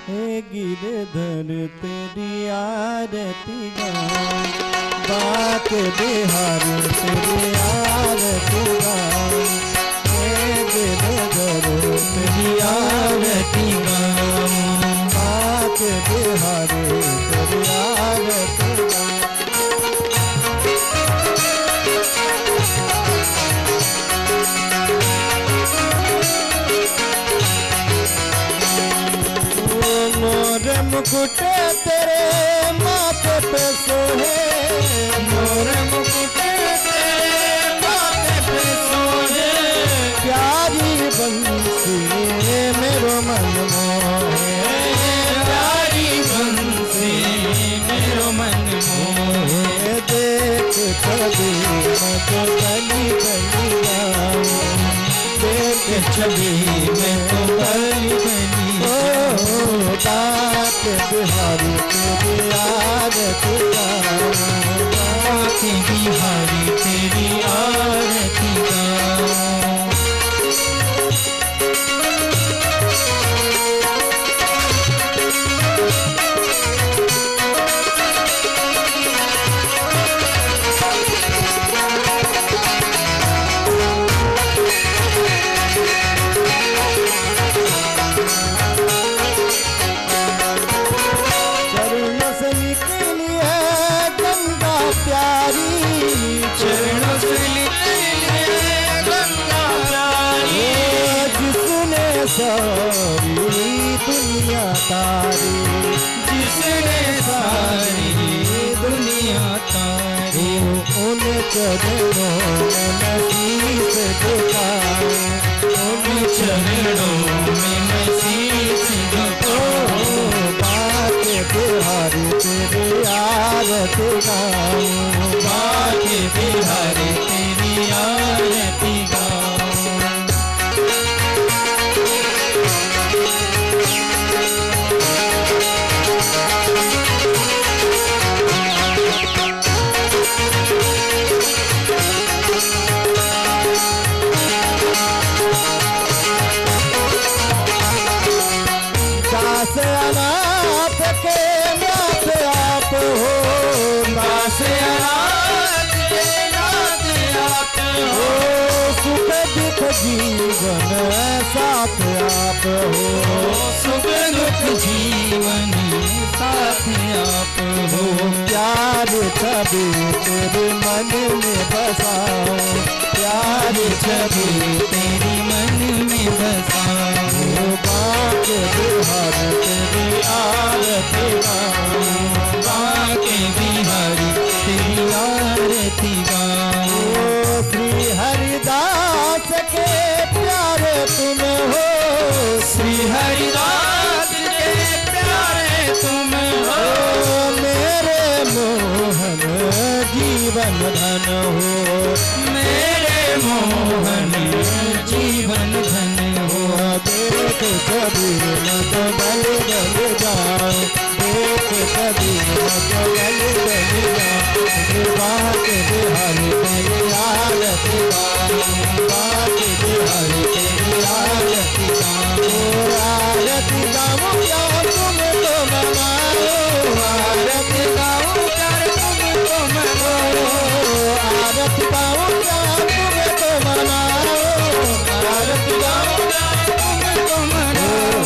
हे गिरधर तेरी आरती गाऊं, बाके बिहारी तेरी आरती गाऊं, हे गिरधर तेरी आरती गाऊं, बाके बिहारी तेरी आरती गाऊं। मोर मुकुट तेरे माथे पे सोहे, मोर मुकुट तेरे माथे पे सोहे, प्यारी बंसी मेरो मन मोहे, प्यारी बंसी मेरो मन मोहे। देख छवि मैं तो बलि बलि गाऊं, देख छवि मैं तो बलि बलि बाके बिहारी तेरी आरती गाऊं, बाके बिहारी तेरी आरती गाऊं। चरणों से निकली गंगा प्यारी, जिसने सारी दुनिया तारी, जिसने सारी दुनिया तारी, उन चरणों में मैं शीश झुकाऊं, उन चरणों में मैं शीश झुकाऊं, बाके बिहारी तेरी आरती गाऊं, बाके बिहारी तेरी आरती गाऊं। दास अनाथ के नाथ आप हो, दास अनाथ के नाथ आप हो, सुख दुख जीवन साथ आप हो, सुख दुख जीवन साथ आप हो। प्यार छवि तेरे मन में बसाऊं, प्यार छवि तेरी मन में बसाऊं, बाके बिहारी तेरी आरती गाऊं, बाके बिहारी तेरी आरती गाऊं। श्री हरिदास के प्यारे तुम हो, श्री हरिदास के प्यारे तुम हो, मेरे मोहन जीवन धन हो, मेरे मोहन जीवन धन हो। देख कबीर मत बल बल जाओ, देख कबीर मत बल बल जाओ, बाके बिहारी तेरी आरती गाऊं, बाके बिहारी तेरी आरती गाऊं। आरती गाऊं प्यार तुम तो मनाओ, आरती गाऊं प्यार तुम तो मनाओ, आरती गाऊं प्यार तुम तो मनाओ, आरती गाऊं प्यार तुम तो मनाओ।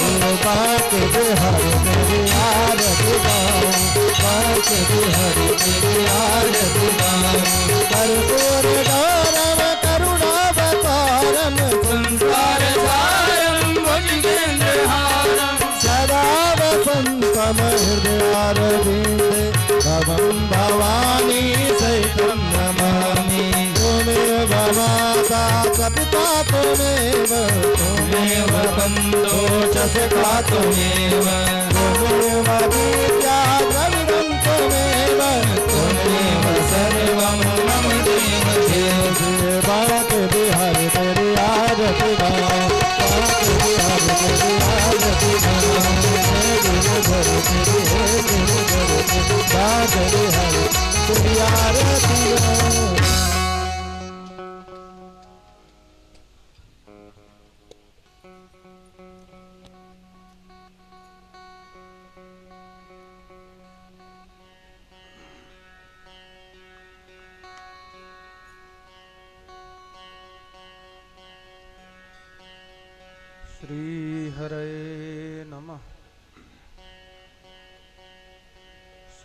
बाके बिहारी तेरी आरती गाऊं, बाके बिहारी तेरी आरती गाऊं। कर्पूर गौरव करुणावतारम संसार सारम भुजगेन्द्रहारम, सदा वसन्तं हृदयारविन्दे भवं भवानी सहितं नमामि। त्वमेव माता च पिता त्वमेव, त्वमेव बन्धो च सखा त्वमेव, त्वमेव विद्या द्रविणं त्वमेव, त्वमेव सर्वं मम देव देव। बाके बिहारी तेरी आरती गाऊं, बाके बिहारी तेरी आरती गाऊं, हे गिरधर तेरी, हे गिरधर तेरी, बाके बिहारी तेरी आरती गाऊं।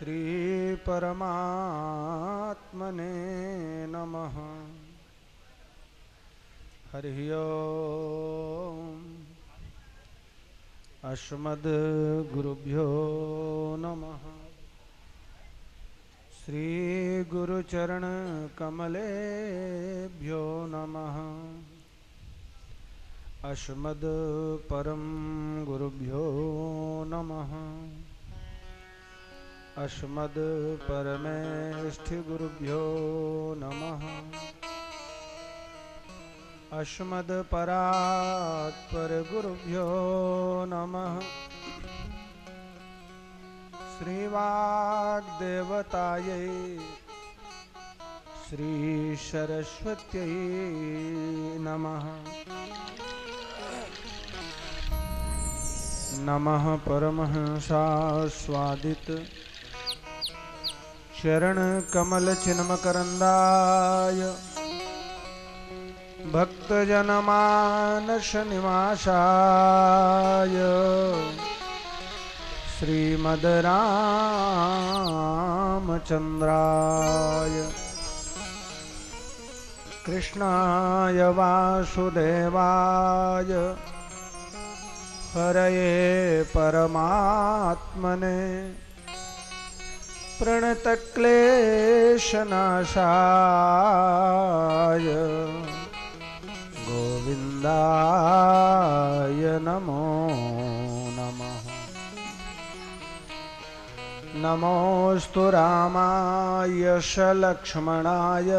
श्री परमात्मने नमः। हरि ओम। अस्मद्गुरुभ्यो नमः। श्री गुरुचरण कमलेभ्यो नमः। अस्मद् परम गुरुभ्यो नमः। अस्मद् परमेष्ठि गुरुभ्यो नमः। अस्मद् परात्पर गुरुभ्यो नमः। श्री वाग्देवतायै श्री सरस्वत्यै नमः। नमः परमहंसास्वादित चरण कमल चिन्मकरंदाय भक्तजनमानस निवासाय श्रीमद् रामचंद्राय कृष्णाय वासुदेवाय हरये परमात्मने प्रणतक्लेशनाशाय गोविन्दाय नमो नमः। नमोऽस्तु रामाय लक्ष्मणाय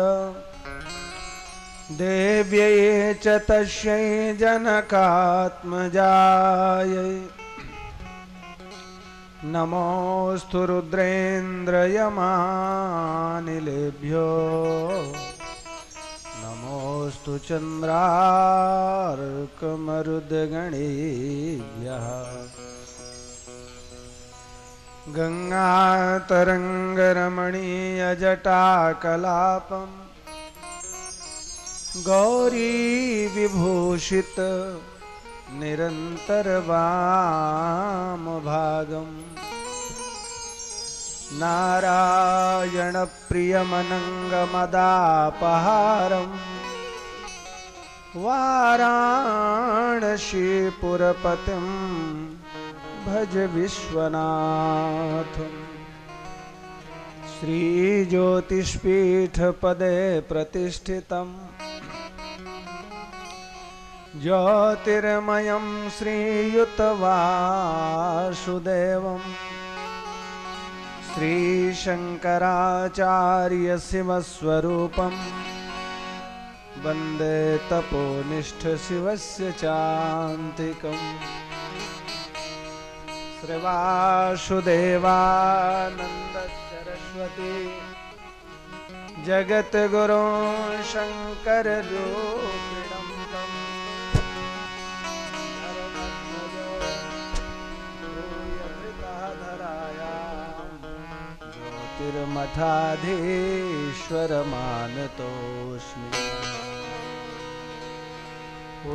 देव्यै च तस्यै जनकात्मजायै। नमोऽस्तु रुद्रेन्द्रयमानिलेभ्यो नमोऽस्तु चन्द्रार्कमरुद्गणेभ्यः। गंगातरङ्गरमणीयजटाकलापम् गौरी विभूषित निरंतर वामभागम् नारायण प्रियमनंगमदापहारम् वाराणसीपुरपतिं भज विश्वनाथम्। श्रीज्योतिष्पीठपदे प्रतिष्ठितम् ज्योतिर्मयं श्रीयुतवासुदेवम् श्रीशंकराचार्य शिवस्वरूपम् वन्दे तपोनिष्ठ शिवस्य चान्तिकम्। श्रीवासुदेवानन्द सरस्वती जगद्गुरो शङ्कररूपिणम् मठाधीश्वर मानतोऽस्मि।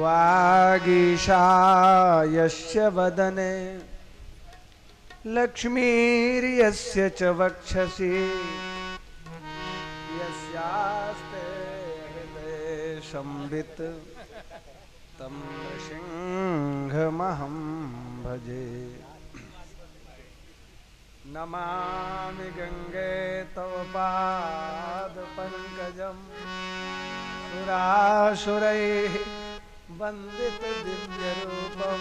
वागीशायस्य वदने लक्ष्मीर्यस्य च वक्षसि यस्यास्ते हृदये संवित् तं सिंहमहं भजे। नमामि गंगे तव पादपङ्कजं सुरासुरैः वन्दित दिव्यरूपं।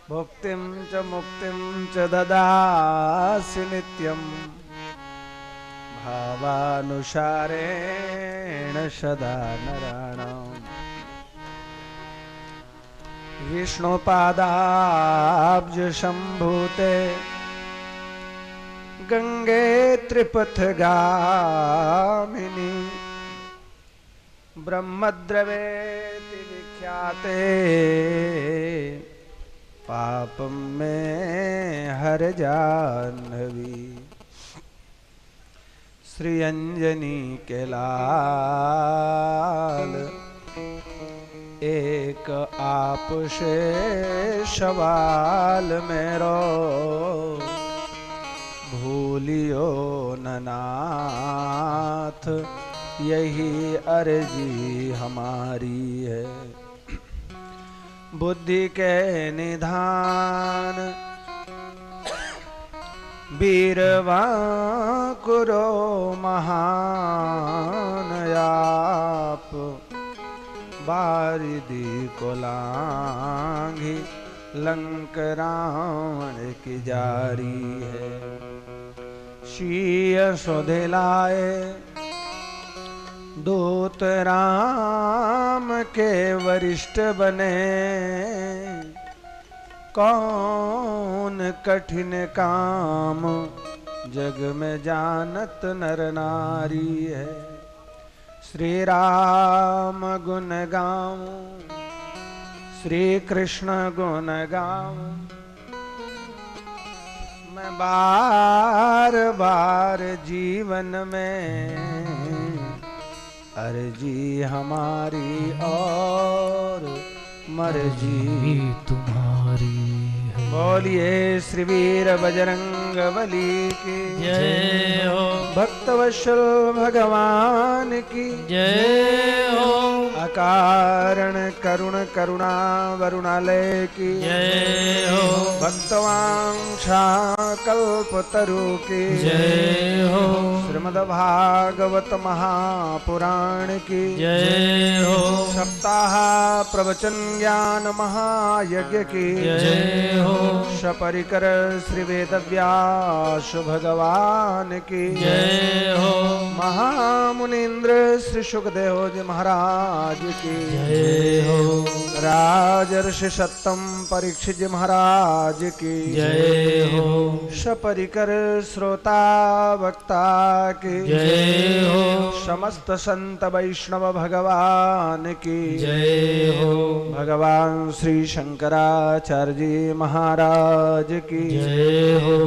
भुक्तिं च मुक्तिं च ददासि नित्यं भावानुसारेण सदा नराणाम्। विष्णुपादाब्ज सम्भूते गंगे त्रिपथगामिनी ब्रह्मद्रवेति विख्याते पापं मे हर जाह्नवी। श्री अंजनी के लाल एक आपसे सवाल मेरो भूलियो न नाथ, यही अर्जी हमारी है। बुद्धि के निधान वीरवाकुरो महान आप, बारिदी को लांघी लंक रावण की जारी है। शीय सुधिलाए दूत राम के वरिष्ठ बने, कौन कठिन काम जग में जानत नर नारी है। श्री राम गुण गाऊं, श्री कृष्ण गुण गाऊं, मैं बार बार जीवन में अर्जी हमारी और मर्जी तुम्हारी है। बोलिए श्री वीर बजरंग बली की जय हो, भक्तवत्सल भगवान की जय हो, अकारण करुण करुणा वरुणालय की जय हो, भक्तवांछा कल्पतरु की जय हो, श्रीमद्भागवत महापुराण की जय हो, सप्ताह प्रवचन ज्ञान महायज्ञ की जय हो, सपरिकर श्री वेदव्यास भगवान की जय हो, महामुनीन्द्र श्री सुखदेव जी महाराज की जय हो, राजर्षि सत्तम परीक्षित जी महाराज की जय हो, सपरिकर श्रोता वक्ता की जय हो, समस्त संत वैष्णव भगवान की जय हो, भगवान श्री शंकराचार्य जी महाराज की जय हो,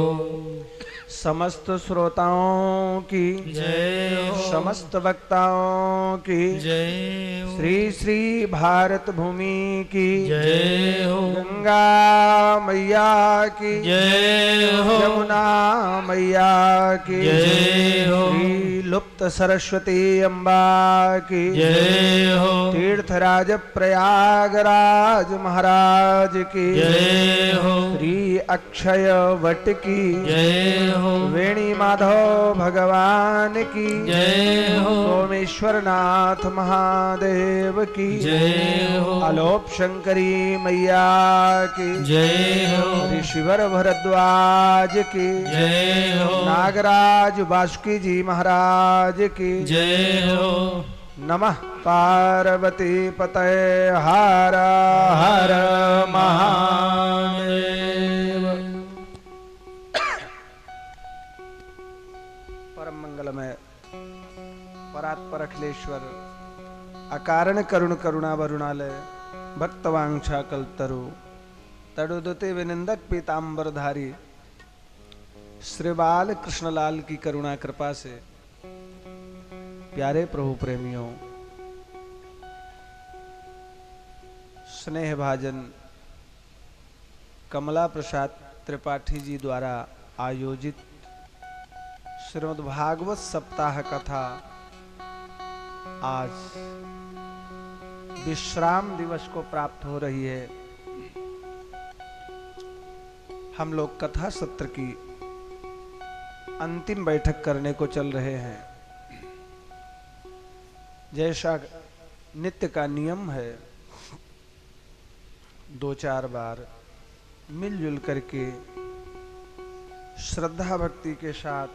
समस्त श्रोताओं की जय हो, समस्त वक्ताओं की जय हो, श्री श्री भारत भूमि की जय हो, गंगा मैया की जय हो, यमुना मैया की जय हो, श्री लुप्त सरस्वती अम्बा की जय हो, तीर्थराज प्रयागराज महाराज की जय हो, श्री अक्षय वट की जय हो, वेणी माधव भगवान की जय हो, सोमेश्वर नाथ महादेव की जय हो, आलोप शंकरी मैया की जय हो, ऋषिवर भरद्वाज की जय हो, नागराज बासुकी जी महाराज की जय हो, नमः पार्वती पतये हर हर महादेव। परम मंगलमय परात्पर अखिलेश्वर अकारण करुण करुणा वरुणालय भक्तवांछा कल्पतरु तड़ुदते विनिंदक पीतांबरधारी श्री बाल कृष्णलाल की करुणा कृपा से प्यारे प्रभु प्रेमियों, स्नेह भाजन कमला प्रसाद त्रिपाठी जी द्वारा आयोजित श्रीमद् भागवत सप्ताह कथा आज विश्राम दिवस को प्राप्त हो रही है। हम लोग कथा सत्र की अंतिम बैठक करने को चल रहे हैं। जैसा नित्य का नियम है, 2-4 बार मिलजुल करके श्रद्धा भक्ति के साथ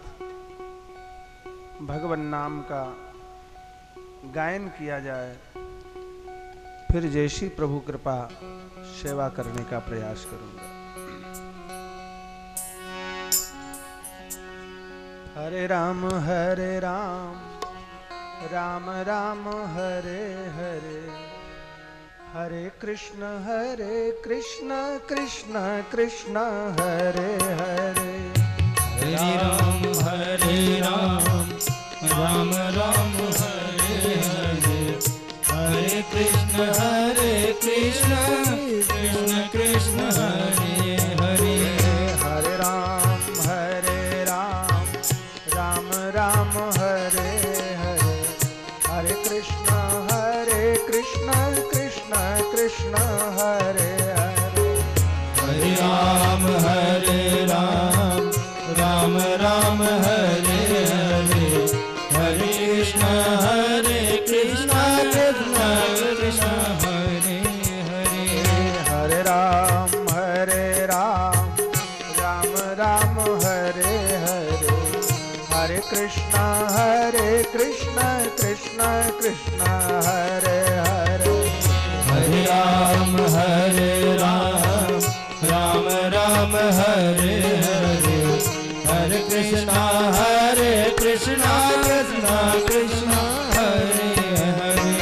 भगवान नाम का गायन किया जाए, फिर जैसी प्रभु कृपा सेवा करने का प्रयास करूंगा। हरे राम राम राम हरे हरे, हरे कृष्ण कृष्ण कृष्ण हरे हरे। हरे राम राम राम हरे हरे, हरे कृष्ण कृष्ण कृष्ण हरे हरे। हरे राम राम हरे हरे हरे कृष्णा कृष्णा कृष्णा हरे हरे हरे राम राम राम हरे हरे हरे कृष्णा कृष्णा कृष्णा हरे हरे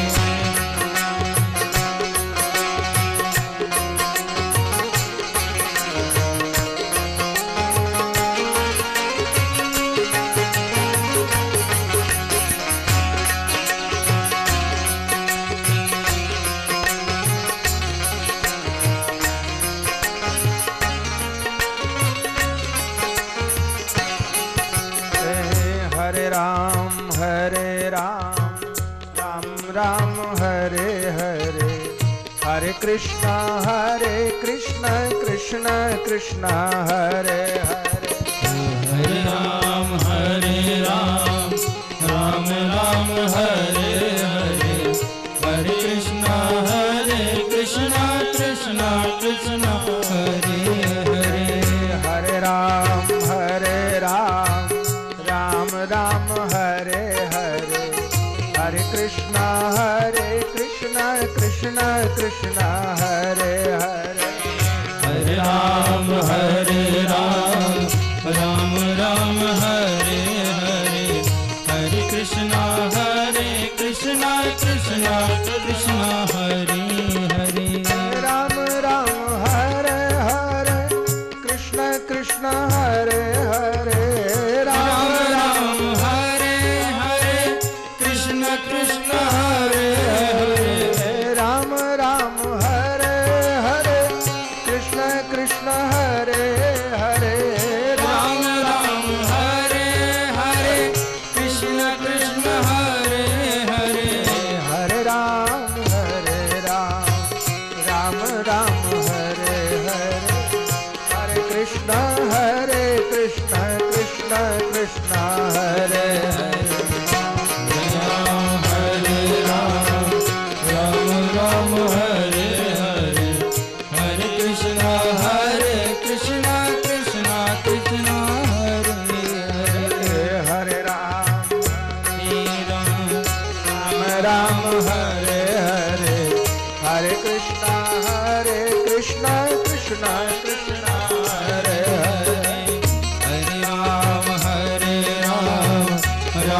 राम हरे हरे हरे कृष्णा कृष्णा कृष्णा हरे हरे हरे राम राम राम हरे हरे हरे कृष्णा कृष्णा कृष्णा हरे हरे हरे राम राम राम हरे हरे हरे कृष्णा कृष्णा कृष्णा हरे हरे हरे राम राम राम हरे हरे हरे कृष्णा कृष्णा कृष्णा हरे हरे राम राम हरे हरे कृष्णा कृष्णा हरे हरे राम राम हरे हरे कृष्ण कृष्ण हरे हरे राम राम हरे हरे कृष्णा कृष्णा हरे हरे राम राम हरे हरे कृष्ण कृष्ण हरे हरे हरे राम राम राम हरे हरे हरे कृष्णा कृष्णा कृष्णा हरे हरे राम हरे हरे हरे कृष्णा कृष्णा कृष्णा हरे हरे हरे राम राम हरे हरे हरे कृष्णा कृष्णा कृष्णा हरे हरे हरे राम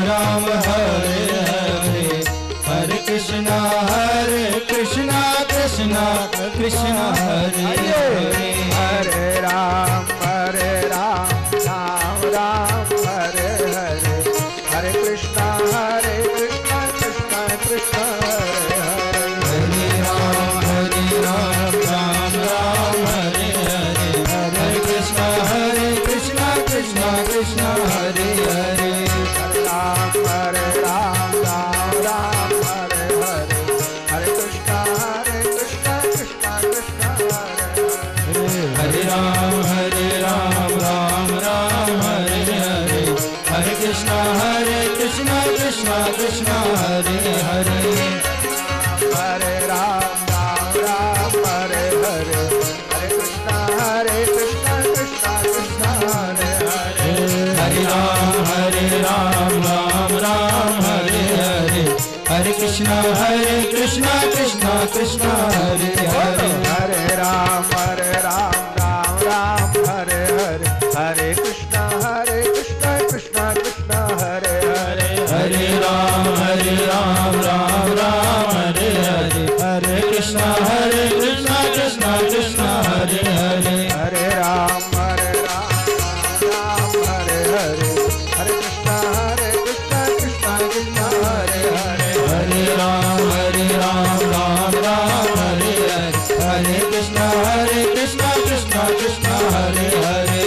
राम हरे हरे हरे कृष्णा कृष्णा कृष्णा हरे हरे हरे राम राम हरे हरे हरे कृष्णा कृष्णा कृष्णा हरे हरे हरे राम राम हरे हरे हरे कृष्णा कृष्णा कृष्णा हरे हरे राम हरे हरे हरे कृष्णा कृष्णा कृष्णा हरे हरे राम राम हरे हरे हरे कृष्णा कृष्णा कृष्णा हरे हरे हरे राम हरे हरे हरे कृष्णा कृष्णा कृष्णा हरे हरे हरे राम राम हरे हरे हरे कृष्णा कृष्णा कृष्णा हरे हरे हरे राम हरे हरे हरे कृष्णा कृष्णा कृष्णा हरे हरे हरे राम हरे हरे हरे कृष्णा कृष्णा कृष्णा हरे हरे हरे राम हरे हरे हरे कृष्णा कृष्णा कृष्णा हरे हरे हरे राम हरे हरे कृष्णा कृष्णा कृष्णा हरे हरे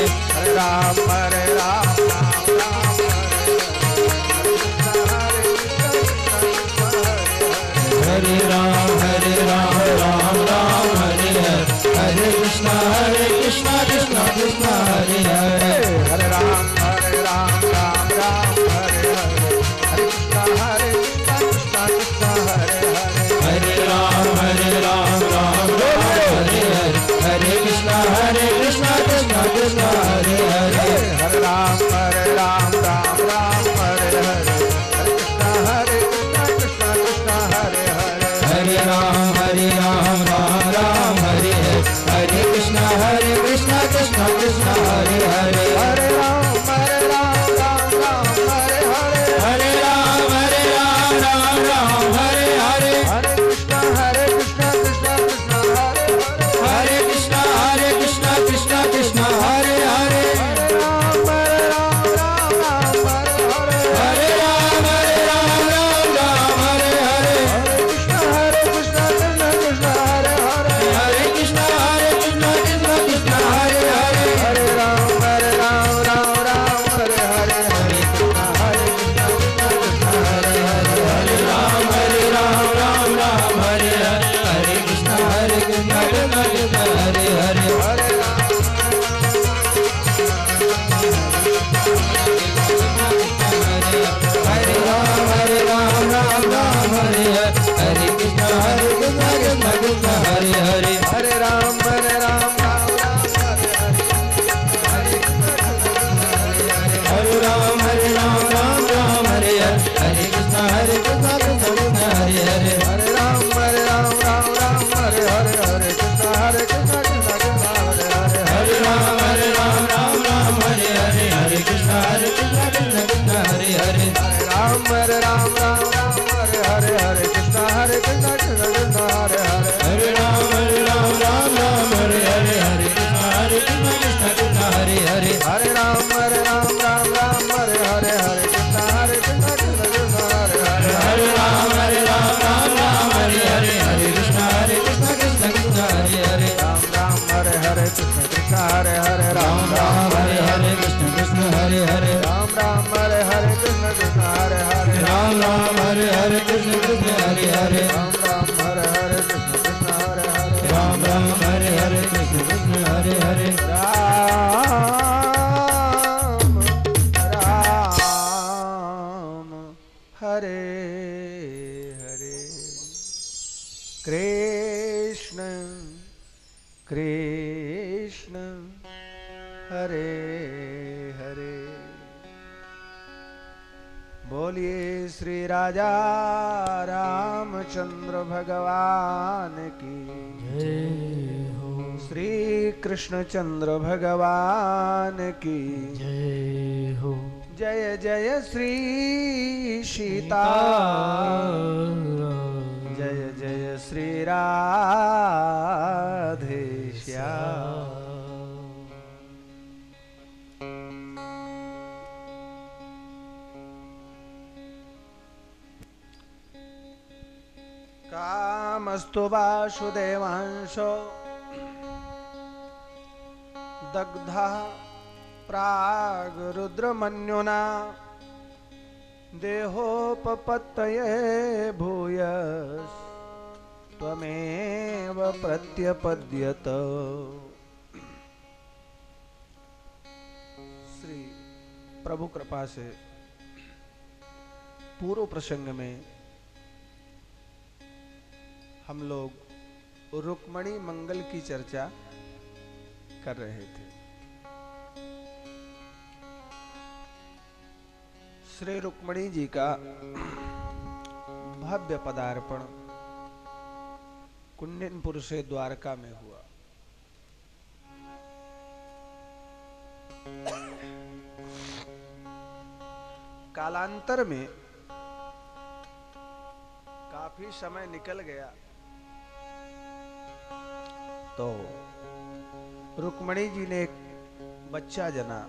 हरे राम हरे राम हरे हरे कृष्णा कृष्णा कृष्णा हरे हरे हरे राम हरे कृष्णा कृष्णा हरे हरे हरे राम हरे कृष्णा कृष्णा कृष्णा कृष्ण हरे हरे हरे राम राम राम हरे हरे हरे कृष्ण कृष्ण हरे हरे हरे राम राम राम हरे हरे हरे कृष्ण कृष्ण कृष्ण हरे हरे हरे राम राम हरे हरे हरे राम राम हरे हरे हरे कृष्ण कृष्ण कृष्ण हरे हरे हरे कृष्ण कृष्ण कृष्ण हरे हरे हरे राम राम हरे हरे हरे राम राम हरे हरे हरे कृष्ण कृष्ण हरे हरे हरे कृष्ण कृष्ण कृष्ण हरे हरे हरे राम हरे हरे हरे कृष्ण कृष्ण हरे हरे हरे राम राम हरे हरे हरे कृष्ण कृष्ण कृष्ण हरे हरे हरे राम हरे राम राम हरे हरे हरे कृष्ण कृष्ण कृष्ण हरे हरे हरे राम हरे हरे राम राम हरे हरे हरे कृष्ण कृष्ण कृष्ण हरे हरे हरे राम हरे हरे कृष्ण कृष्ण हरे हरे हरे राम राम हरे हरे हरे कृष्ण कृष्ण कृष्ण हरे हरे हरे राम हरे हरे कृष्ण कृष्ण हरे हरे हरे राम राम हरे हरे हरे कृष्ण कृष्ण कृष्ण हरे हरे हरे राम हरे हरे कृष्ण कृष्ण हरे हरे हरे राम राम हरे हरे हरे कृष्ण कृष्ण कृष्ण हरे हरे राम हरे हरे कृष्ण कृष्ण हरे हरे राम हरे हरे कृष्ण कृष्ण हरे हरे राम हरे हरे कृष्ण कृष्ण हरे हरे राम हरे हरे कृष्ण कृष्ण हरे हरे राम हरे हरे कृष्ण कृष्ण हरे हरे राम हरे हरे कृष्ण कृष्ण हरे हरे राम हरे हरे कृष्ण कृष्ण हरे हरे बोलिए श्री राजा रामचंद्र भगवान की जय हो श्री कृष्णचंद्र भगवान की जय हो जय जय श्री सीता जय जय श्री राधे श्याम कामस्तु वासुदेवांशो दग्धः प्रागरुद्रमन्युना देहोपपत्तये भूयस् त्वमेव प्रत्यपद्यत। श्री प्रभु कृपा से पूर्व प्रसंग में हम लोग रुक्मणी मंगल की चर्चा कर रहे थे। श्री रुक्मणी जी का भव्य पदार्पण कुंडनपुर से द्वारका में हुआ। कालांतर में काफी समय निकल गया तो रुक्मणी जी ने एक बच्चा जना।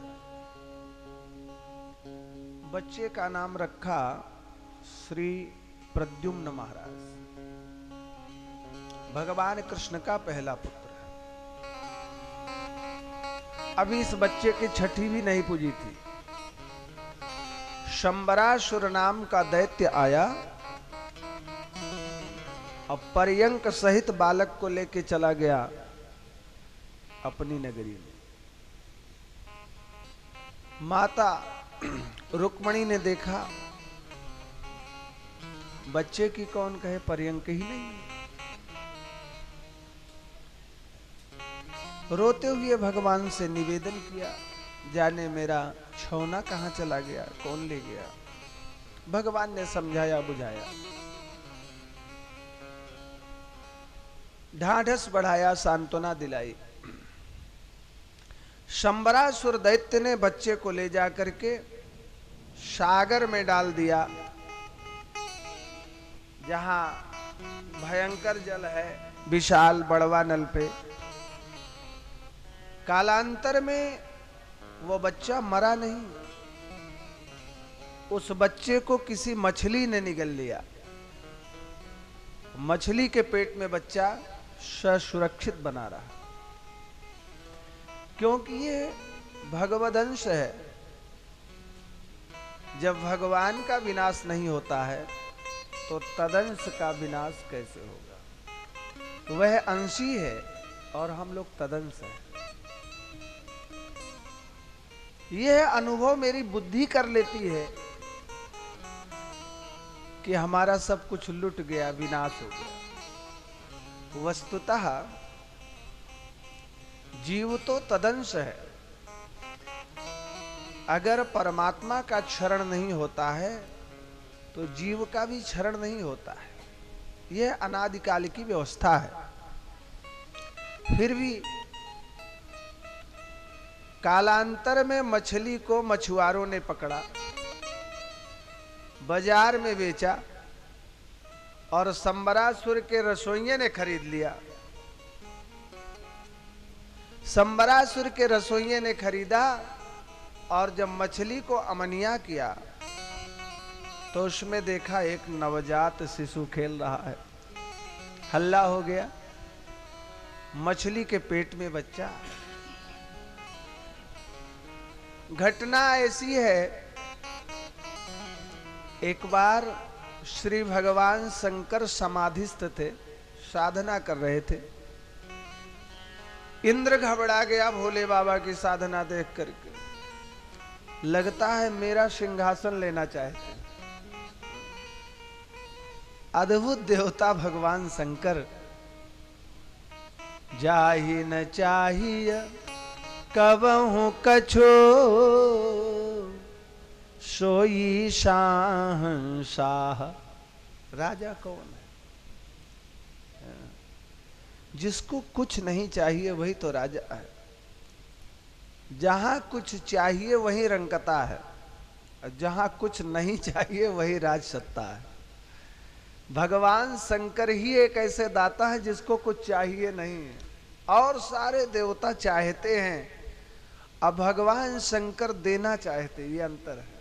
बच्चे का नाम रखा श्री प्रद्युम्न महाराज। भगवान कृष्ण का पहला पुत्र है। अभी इस बच्चे की छठी भी नहीं पूजी थी। शंबरासुर नाम का दैत्य आया और पर्यंक सहित बालक को लेके चला गया अपनी नगरी में। माता रुक्मणी ने देखा बच्चे की कौन कहे पर्यंक ही नहीं। रोते हुए भगवान से निवेदन किया, जाने मेरा छौना कहाँ चला गया, कौन ले गया। भगवान ने समझाया बुझाया, ढाढ़स बढ़ाया, सांत्वना दिलाई। शंबरासुर दैत्य ने बच्चे को ले जाकर के सागर में डाल दिया, जहां भयंकर जल है, विशाल बड़वा नल पे। कालांतर में वो बच्चा मरा नहीं, उस बच्चे को किसी मछली ने निगल लिया। मछली के पेट में बच्चा सुरक्षित बना रहा, क्योंकि ये भगवदंश है। जब भगवान का विनाश नहीं होता है तो तदंश का विनाश कैसे होगा। वह अंशी है और हम लोग तदंश हैं। यह अनुभव मेरी बुद्धि कर लेती है कि हमारा सब कुछ लुट गया, विनाश हो गया। वस्तुतः जीव तो तदंश है। अगर परमात्मा का क्षरण नहीं होता है तो जीव का भी क्षरण नहीं होता है। यह अनादिकाल की व्यवस्था है। फिर भी कालांतर में मछली को मछुआरों ने पकड़ा, बाजार में बेचा और संबरासुर के रसोइये ने खरीद लिया। संबरासुर के रसोइये ने खरीदा और जब मछली को अमनिया किया तो उसमें देखा एक नवजात शिशु खेल रहा है। हल्ला हो गया, मछली के पेट में बच्चा। घटना ऐसी है, एक बार श्री भगवान शंकर समाधिस्थ थे, साधना कर रहे थे। इंद्र घबरा गया भोले बाबा की साधना देख करके, लगता है मेरा सिंहासन लेना चाहते हैं। अद्भुत देवता भगवान शंकर, जाहि न चाहिए कबहु कछो, सोई शाह। राजा कौन है? जिसको कुछ नहीं चाहिए वही तो राजा है। जहां कुछ चाहिए वही रंकता है, जहां कुछ नहीं चाहिए वही राज सत्ता है। भगवान शंकर ही एक ऐसे दाता है जिसको कुछ चाहिए नहीं है, और सारे देवता चाहते हैं, अब भगवान शंकर देना चाहते। ये अंतर है।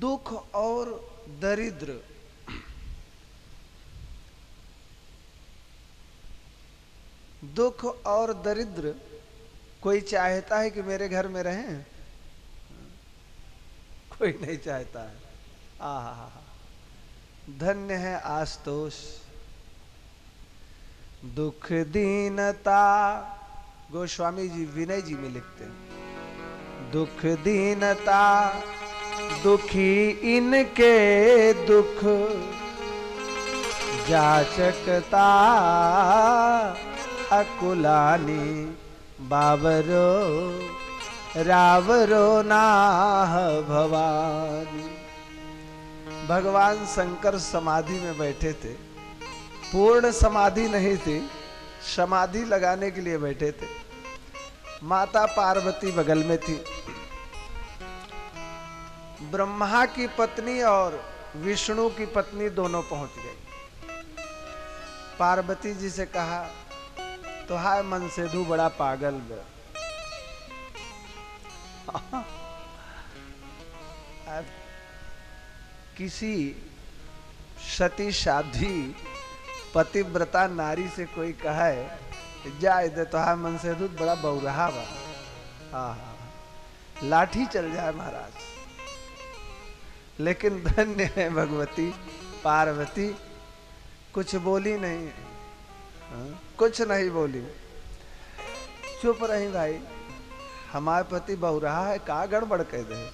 दुख और दरिद्र, दुख और दरिद्र कोई चाहता है कि मेरे घर में रहें? कोई नहीं चाहता है। आहा, धन्य है आस्तोष। दुख दीनता, गोस्वामी जी विनय जी में लिखते हैं, दुख दीनता दुखी इनके दुख, जाचकता अकुलानी, बाबरो रावरो नाह भवानी। भगवान शंकर समाधि में बैठे थे, पूर्ण समाधि नहीं थी, समाधि लगाने के लिए बैठे थे। माता पार्वती बगल में थी। ब्रह्मा की पत्नी और विष्णु की पत्नी दोनों पहुंच गई। पार्वती जी से कहा, तो हाय मनसेधु बड़ा पागल है। किसी सती साध्वी पतिव्रता नारी से कोई कहा है जाए दे, तो हाय मनसेधु बड़ा बहुरहा बा, लाठी चल जाए महाराज। लेकिन धन्य है भगवती पार्वती, कुछ बोली नहीं, कुछ नहीं बोली, चुप रही। भाई हमारे पति बहुरहा है, का गड़बड़ कह दे।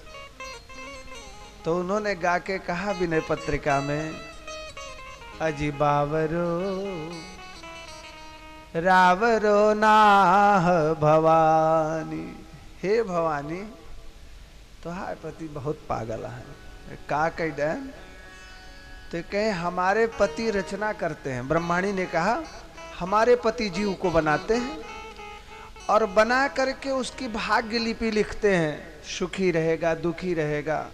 तो उन्होंने गा के कहा विनय पत्रिका में, अजी बावरो रावरो नाह भवानी। हे भवानी, तुम्हारे पति बहुत पागल है। का कह डैन तो कहे हमारे पति रचना करते हैं। ब्रह्माणी ने कहा हमारे पति जीव को बनाते हैं और बना करके उसकी भाग्य लिपि लिखते हैं। सुखी रहेगा, दुखी रहेगा,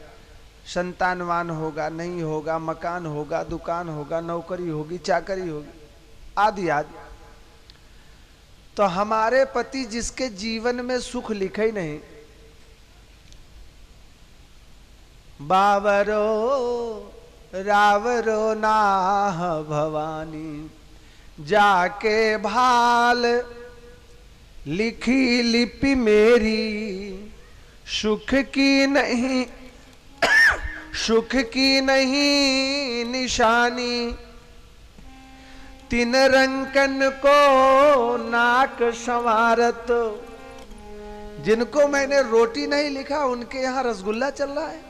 संतानवान होगा, नहीं होगा, मकान होगा, दुकान होगा, नौकरी होगी, चाकरी होगी, आदि आदि। तो हमारे पति जिसके जीवन में सुख लिखे ही नहीं, बावरो रावरो नाह भवानी, जाके भाल लिखी लिपि मेरी, सुख की नहीं सुख की नहीं निशानी, तीन रंकन को नाक संवारत। जिनको मैंने रोटी नहीं लिखा उनके यहाँ रसगुल्ला चल रहा है।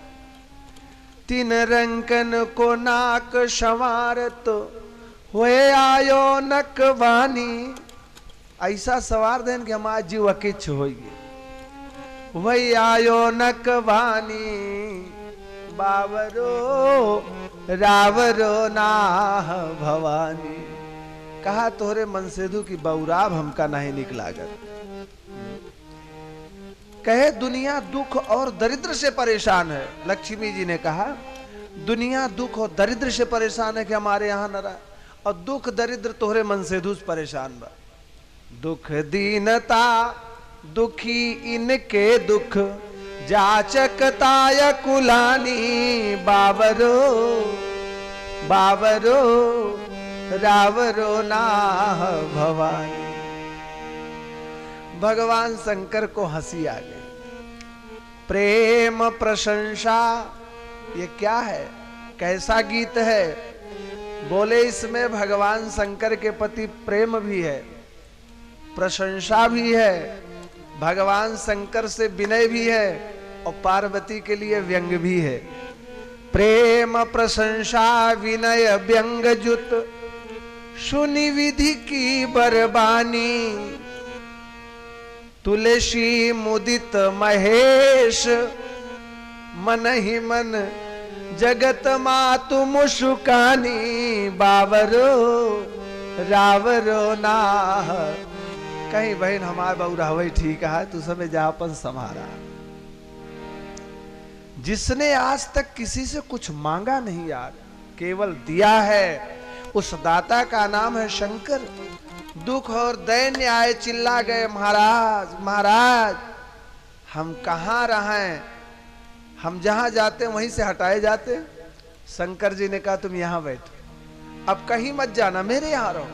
तीन रंकन को नाक संवारत, हुए आयो नकवानी। ऐसा सवार देन कि हमारा जीव अकिच्छ होइए। वही आयो नकवानी, बावरो रावरो नाह भवानी। कहा तोहरे मनसेधु की बौराब हमका नहीं निकला कर। कहे दुनिया दुख और दरिद्र से परेशान है। लक्ष्मी जी ने कहा दुनिया दुख और दरिद्र से परेशान है कि हमारे यहाँ न रहा, और दुख दरिद्र तोहरे मनसेधु से परेशान बा। दुख दीनता दुखी इनके दुख, जाचकताय कुलानी, बावरो बावरो रावरो नाह भवानी। भगवान शंकर को हंसी आ गई। प्रेम प्रशंसा ये क्या है, कैसा गीत है? बोले इसमें भगवान शंकर के प्रति प्रेम भी है, प्रशंसा भी है, भगवान शंकर से विनय भी है और पार्वती के लिए व्यंग भी है। प्रेम प्रशंसा विनय व्यंग जुत, सुनि विधि की बरबानी। तुलसी मुदित महेश, मन ही मन जगत मातु मुशुकानी, बावरो रावरो नाह। कहीं बहन हमार बउरा वही ठीक है, तू समय जापन समारा। जिसने आज तक किसी से कुछ मांगा नहीं यार, केवल दिया है, उस दाता का नाम है शंकर। दुख और दैन्य आए, चिल्ला गए महाराज महाराज हम कहाँ रहें, हम जहां जाते वहीं से हटाए जाते। शंकर जी ने कहा तुम यहां बैठो, अब कहीं मत जाना, मेरे यहां रहो।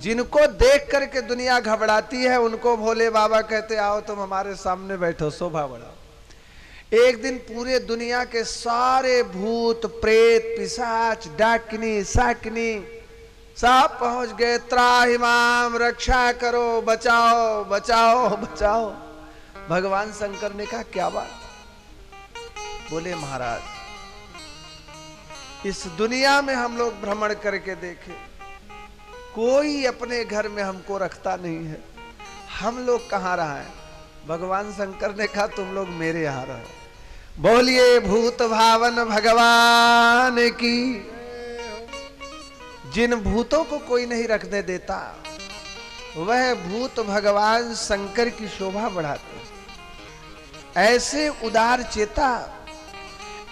जिनको देख करके दुनिया घबराती है उनको भोले बाबा कहते आओ तुम हमारे सामने बैठो, शोभा बढ़ाओ। एक दिन पूरे दुनिया के सारे भूत प्रेत पिशाच डाकिनी साकिनी सब पहुंच गए। त्राहिमाम, रक्षा करो, बचाओ बचाओ बचाओ। भगवान शंकर ने कहा क्या बात? बोले महाराज इस दुनिया में हम लोग भ्रमण करके देखे, कोई अपने घर में हमको रखता नहीं है, हम लोग कहाँ रहा है? भगवान शंकर ने कहा तुम लोग मेरे यहाँ रहो। बोलिए भूत भावन भगवान की। जिन भूतों को कोई नहीं रखने देता वह भूत भगवान शंकर की शोभा बढ़ाते। ऐसे उदार चेता,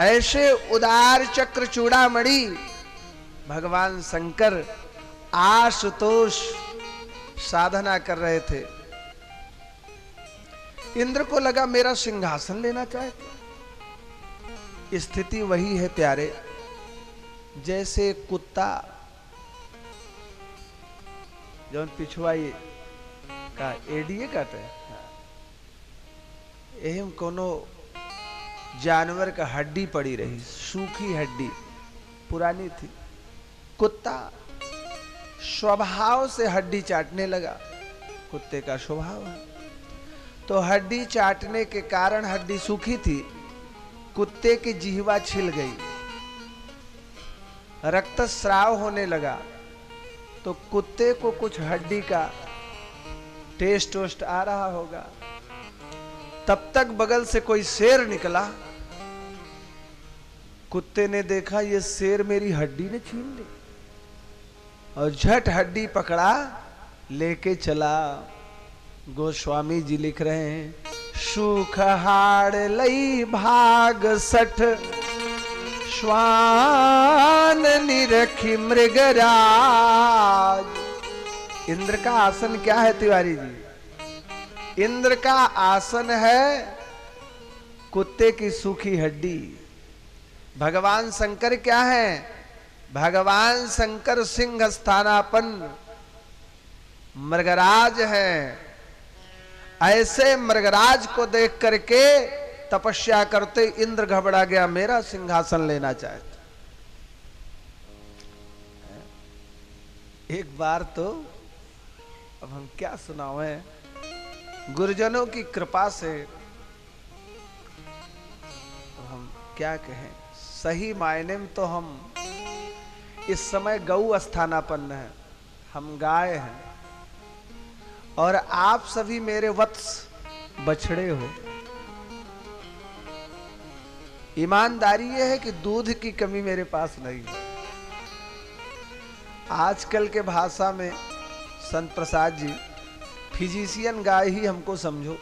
ऐसे उदार चक्र चूड़ामणि भगवान शंकर आशुतोष साधना कर रहे थे। इंद्र को लगा मेरा सिंहासन लेना चाहते। स्थिति वही है प्यारे, जैसे कुत्ता जो पिछुआ ये का एडीए काटे, एहम कोनो जानवर का हड्डी पड़ी रही, सूखी हड्डी पुरानी थी। कुत्ता स्वभाव से हड्डी चाटने लगा, कुत्ते का स्वभाव है। तो हड्डी चाटने के कारण हड्डी सूखी थी, कुत्ते की जिह्वा छिल गई, रक्तस्राव होने लगा। तो तो कुत्ते को कुछ हड्डी का टेस्ट वोस्ट आ रहा होगा। तब तक बगल से कोई शेर निकला। कुत्ते ने देखा ये शेर मेरी हड्डी ने छीन ली और झट हड्डी पकड़ा लेके चला। गोस्वामी जी लिख रहे हैं, सुख हाड़ लई भाग सठ श्वान निरखी मृगराज। इंद्र का आसन क्या है तिवारी जी? इंद्र का आसन है कुत्ते की सूखी हड्डी। भगवान शंकर क्या है? भगवान शंकर सिंह स्थानापन्न मृगराज है। ऐसे मृगराज को देख करके तपस्या करते इंद्र घबरा गया, मेरा सिंहासन लेना चाहता। एक बार तो अब हम क्या सुनावे, गुरुजनों की कृपा से हम क्या कहें, सही मायने में तो हम इस समय गौ स्थानापन्न है, हम गाय हैं और आप सभी मेरे वत्स बछड़े हो। ईमानदारी यह है कि दूध की कमी मेरे पास नहीं है। आजकल के भाषा में संत प्रसाद जी, फिजिशियन गाय ही हमको समझो,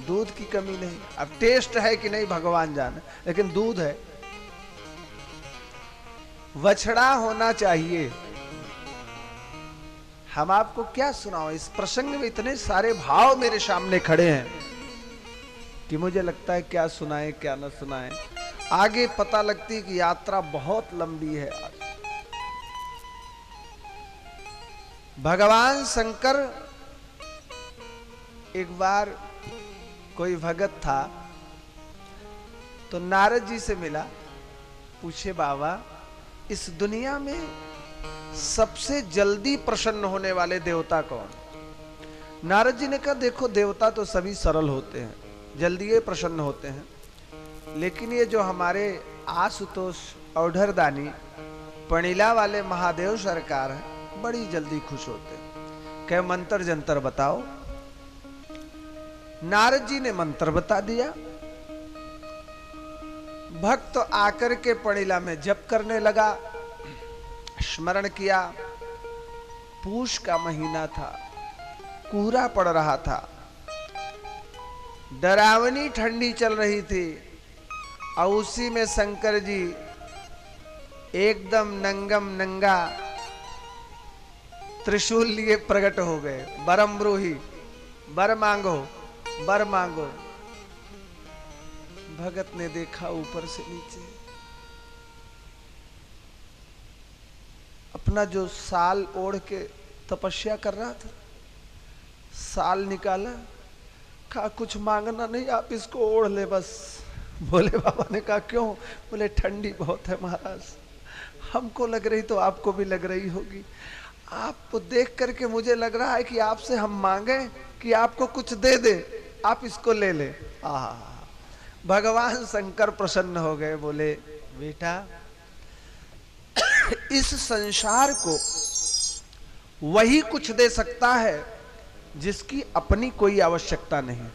दूध की कमी नहीं। अब टेस्ट है कि नहीं भगवान जाने, लेकिन दूध है। बछड़ा होना चाहिए। हम आपको क्या सुनाओ, इस प्रसंग में इतने सारे भाव मेरे सामने खड़े हैं कि मुझे लगता है क्या सुनाएं क्या न सुनाएं। आगे पता लगती कि यात्रा बहुत लंबी है। भगवान शंकर, एक बार कोई भगत था तो नारद जी से मिला, पूछे बाबा इस दुनिया में सबसे जल्दी प्रसन्न होने वाले देवता कौन? नारद जी ने कहा देखो देवता तो सभी सरल होते हैं, जल्दी ये प्रसन्न होते हैं, लेकिन ये जो हमारे आशुतोष औढ़रदानी पणिला वाले महादेव सरकार है बड़ी जल्दी खुश होते हैं। कहे मंत्र जंतर बताओ। नारद जी ने मंत्र बता दिया। भक्त तो आकर के पणिला में जप करने लगा, स्मरण किया। पूष का महीना था, कोहरा पड़ रहा था, डरावनी ठंडी चल रही थी और उसी में शंकर जी एकदम नंगम नंगा त्रिशूल लिए प्रकट हो गए। बरम ब्रूही, बर मांगो, बर मांगो। भगत ने देखा ऊपर से नीचे, अपना जो साल ओढ़ के तपस्या कर रहा था, साल निकाला, कहा कुछ मांगना नहीं, आप इसको ओढ़ ले बस। बोले बाबा ने कहा क्यों? बोले ठंडी बहुत है महाराज, हमको लग रही तो आपको भी लग रही होगी। आपको देख करके मुझे लग रहा है कि आपसे हम मांगे कि आपको कुछ दे दे, आप इसको ले ले। भगवान शंकर प्रसन्न हो गए, बोले बेटा इस संसार को वही कुछ दे सकता है जिसकी अपनी कोई आवश्यकता नहीं।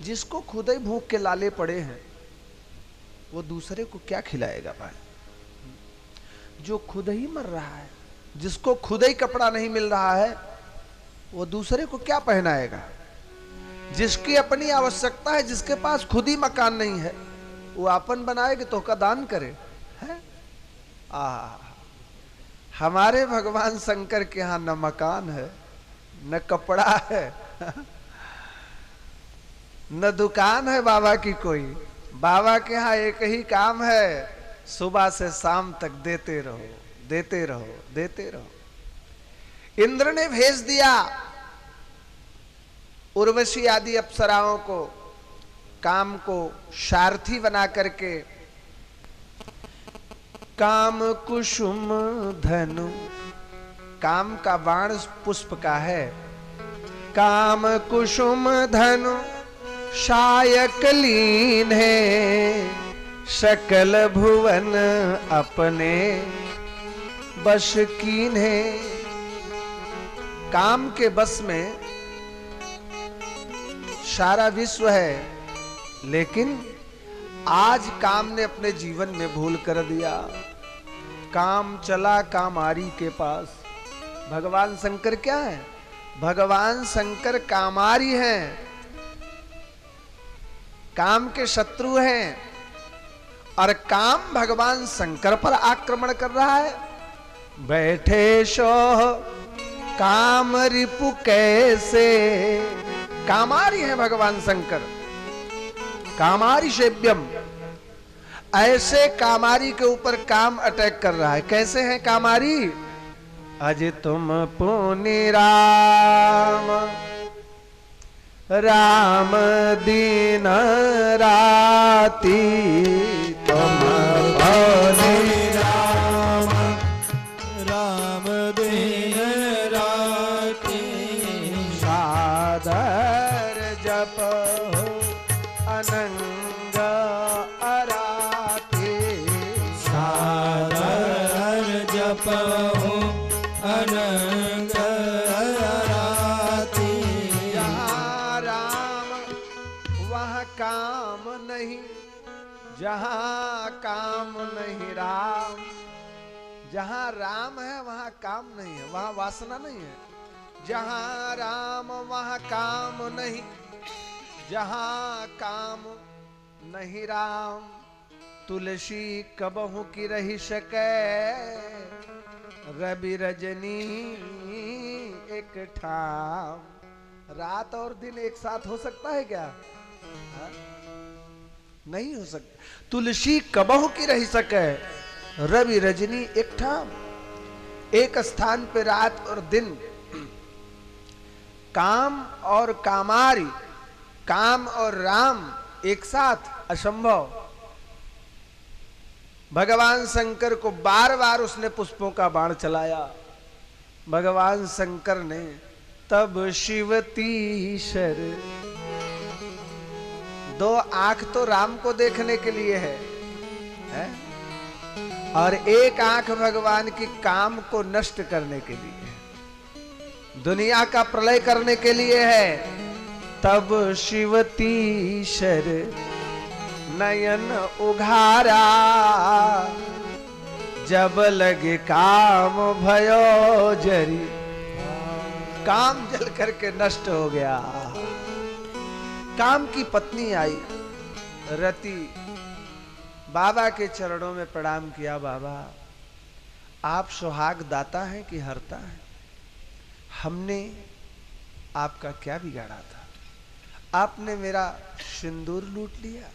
जिसको खुद ही भूख के लाले पड़े हैं वो दूसरे को क्या खिलाएगा भाई? जो खुद ही मर रहा है, जिसको खुद ही कपड़ा नहीं मिल रहा है, वो दूसरे को क्या पहनाएगा? जिसकी अपनी आवश्यकता है, जिसके पास खुद ही मकान नहीं है, वो आपन बनाएगा तो का दान करे है? हमारे भगवान शंकर के यहाँ न मकान है, न कपड़ा है, न दुकान है बाबा की कोई। बाबा के यहाँ एक ही काम है, सुबह से शाम तक देते रहो, देते रहो, देते रहो। इंद्र ने भेज दिया उर्वशी आदि अप्सराओं को, काम को सारथी बना करके। काम कुसुम धनु, काम का बाण पुष्प का है। काम कुसुम धनु शायक लीन है, सकल भुवन अपने बश कीन्हे। काम के बस में सारा विश्व है, लेकिन आज काम ने अपने जीवन में भूल कर दिया। काम चला कामारी के पास। भगवान शंकर क्या है? भगवान शंकर कामारी हैं, काम के शत्रु हैं, और काम भगवान शंकर पर आक्रमण कर रहा है। बैठे शोह काम रिपु कैसे। कामारी है भगवान शंकर, कामारी सेव्यम। ऐसे कामारी के ऊपर काम अटैक कर रहा है। कैसे है कामारी? अज तुम पुनि राम, राम दिन राती। तुम पुनि राम, राम दिन राती। सादर जप अनंग अराते। सादर जप अनंग अराती। जहाँ राम वहाँ काम नहीं, जहाँ काम नहीं राम। जहाँ राम है वहाँ काम नहीं है, वहाँ वासना नहीं है। जहाँ राम वहाँ काम नहीं, जहाँ काम नहीं राम। तुलसी कबहू की रही सके, रवि रजनी एक ठाम। रात और दिन एक साथ हो सकता है क्या? हा? नहीं हो सकता। तुलसी कबहू की रही सके, रवि रजनी एक ठाम। एक स्थान पे रात और दिन, काम और कामारी, काम और राम एक साथ असंभव। भगवान शंकर को बार बार उसने पुष्पों का बाण चलाया। भगवान शंकर ने तब शिवतीशर, दो आंख तो राम को देखने के लिए है? और एक आंख भगवान की काम को नष्ट करने के लिए है, दुनिया का प्रलय करने के लिए है। तब शिवतीशर नयन उघारा, जब लगे काम भयो जरी। काम जल करके नष्ट हो गया। काम की पत्नी आई रति, बाबा के चरणों में प्रणाम किया। बाबा, आप सुहाग दाता हैं कि हरता है? हमने आपका क्या बिगाड़ा था? आपने मेरा सिंदूर लूट लिया।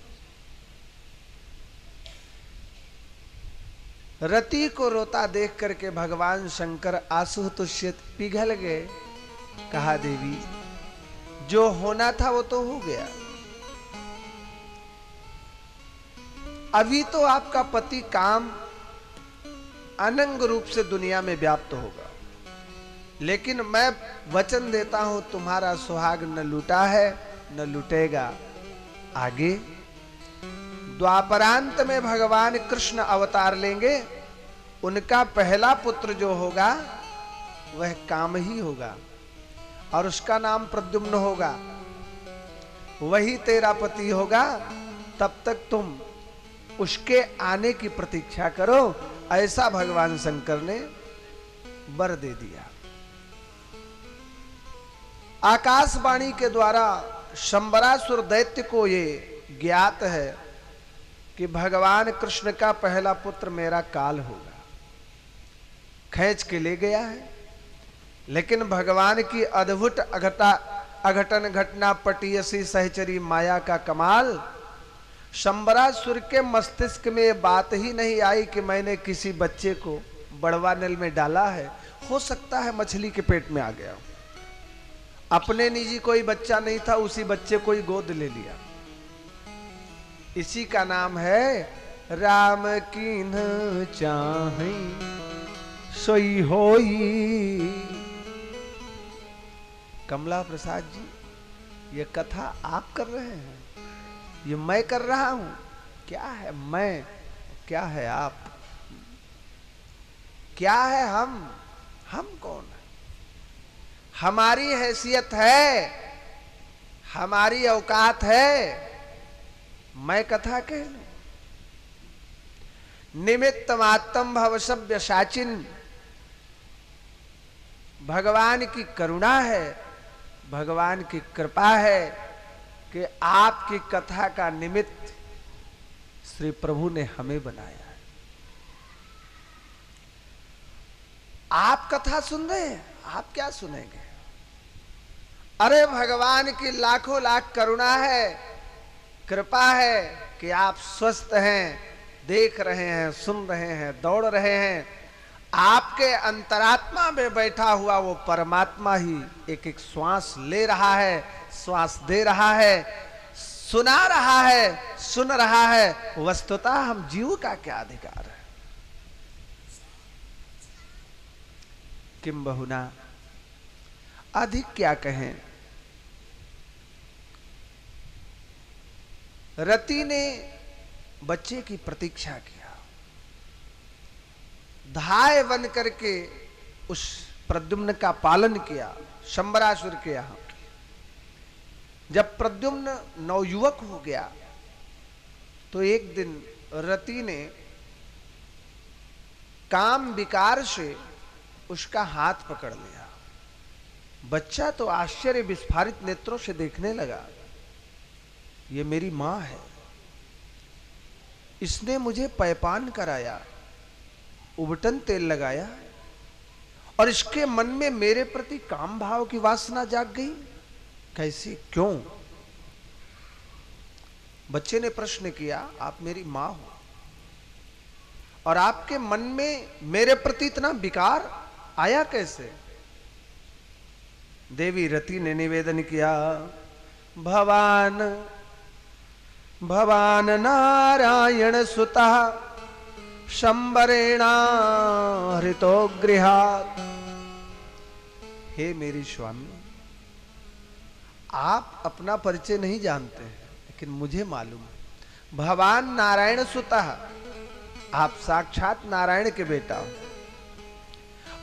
रति को रोता देख करके भगवान शंकर आंसू तुष्यित पिघल गए। कहा, देवी, जो होना था वो तो हो गया। अभी तो आपका पति काम अनंग रूप से दुनिया में व्याप्त होगा, लेकिन मैं वचन देता हूं तुम्हारा सुहाग न लूटा है न लूटेगा। आगे द्वापरांत में भगवान कृष्ण अवतार लेंगे। उनका पहला पुत्र जो होगा वह काम ही होगा, और उसका नाम प्रद्युम्न होगा। वही तेरा पति होगा। तब तक तुम उसके आने की प्रतीक्षा करो। ऐसा भगवान शंकर ने वर दे दिया। आकाशवाणी के द्वारा शंबरासुर दैत्य को ये ज्ञात है कि भगवान कृष्ण का पहला पुत्र मेरा काल होगा। खींच के ले गया है, लेकिन भगवान की अद्भुत अघटन घटना पटीयसी सहचरी माया का कमाल। शंबरासुर के मस्तिष्क में ये बात ही नहीं आई कि मैंने किसी बच्चे को बड़वा नल में डाला है। हो सकता है मछली के पेट में आ गया, अपने निजी कोई बच्चा नहीं था, उसी बच्चे को ही गोद ले लिया। इसी का नाम है राम कीन चाहि सोई होई। कमला प्रसाद जी, ये कथा आप कर रहे हैं, ये मैं कर रहा हूं? क्या है मैं, क्या है आप? क्या है हम कौन है? हमारी हैसियत है, हमारी औकात है, मैं कथा कह लूं? निमित्त मात्रम भव सभ्य साचिन, भगवान की करुणा है, भगवान की कृपा है कि आपकी कथा का निमित्त श्री प्रभु ने हमें बनाया है। आप कथा सुन रहे हैं, आप क्या सुनेंगे? अरे भगवान की लाखों लाख करुणा है, कृपा है कि आप स्वस्थ हैं, देख रहे हैं, सुन रहे हैं, दौड़ रहे हैं। आपके अंतरात्मा में बैठा हुआ वो परमात्मा ही एक एक श्वास ले रहा है, श्वास दे रहा है, सुना रहा है, सुन रहा है। वस्तुतः हम जीव का क्या अधिकार है? किम बहुना, अधिक क्या कहें। रति ने बच्चे की प्रतीक्षा किया, धाय बन करके उस प्रद्युम्न का पालन किया शंबरासुर के यहां। जब प्रद्युम्न नवयुवक हो गया तो एक दिन रति ने काम विकार से उसका हाथ पकड़ लिया। बच्चा तो आश्चर्य विस्फारित नेत्रों से देखने लगा, ये मेरी मां है, इसने मुझे पैपान कराया, उबटन तेल लगाया और इसके मन में मेरे प्रति काम भाव की वासना जाग गई। कैसे, क्यों? बच्चे ने प्रश्न किया, आप मेरी मां हो और आपके मन में मेरे प्रति इतना विकार आया कैसे? देवी रति ने निवेदन किया, भवान भवान नारायण सुतः शंबरेणा हृतो गृहात्। हे मेरी स्वामी, आप अपना परिचय नहीं जानते हैं, लेकिन मुझे मालूम है। भवान नारायण सुतः, आप साक्षात नारायण के बेटा हो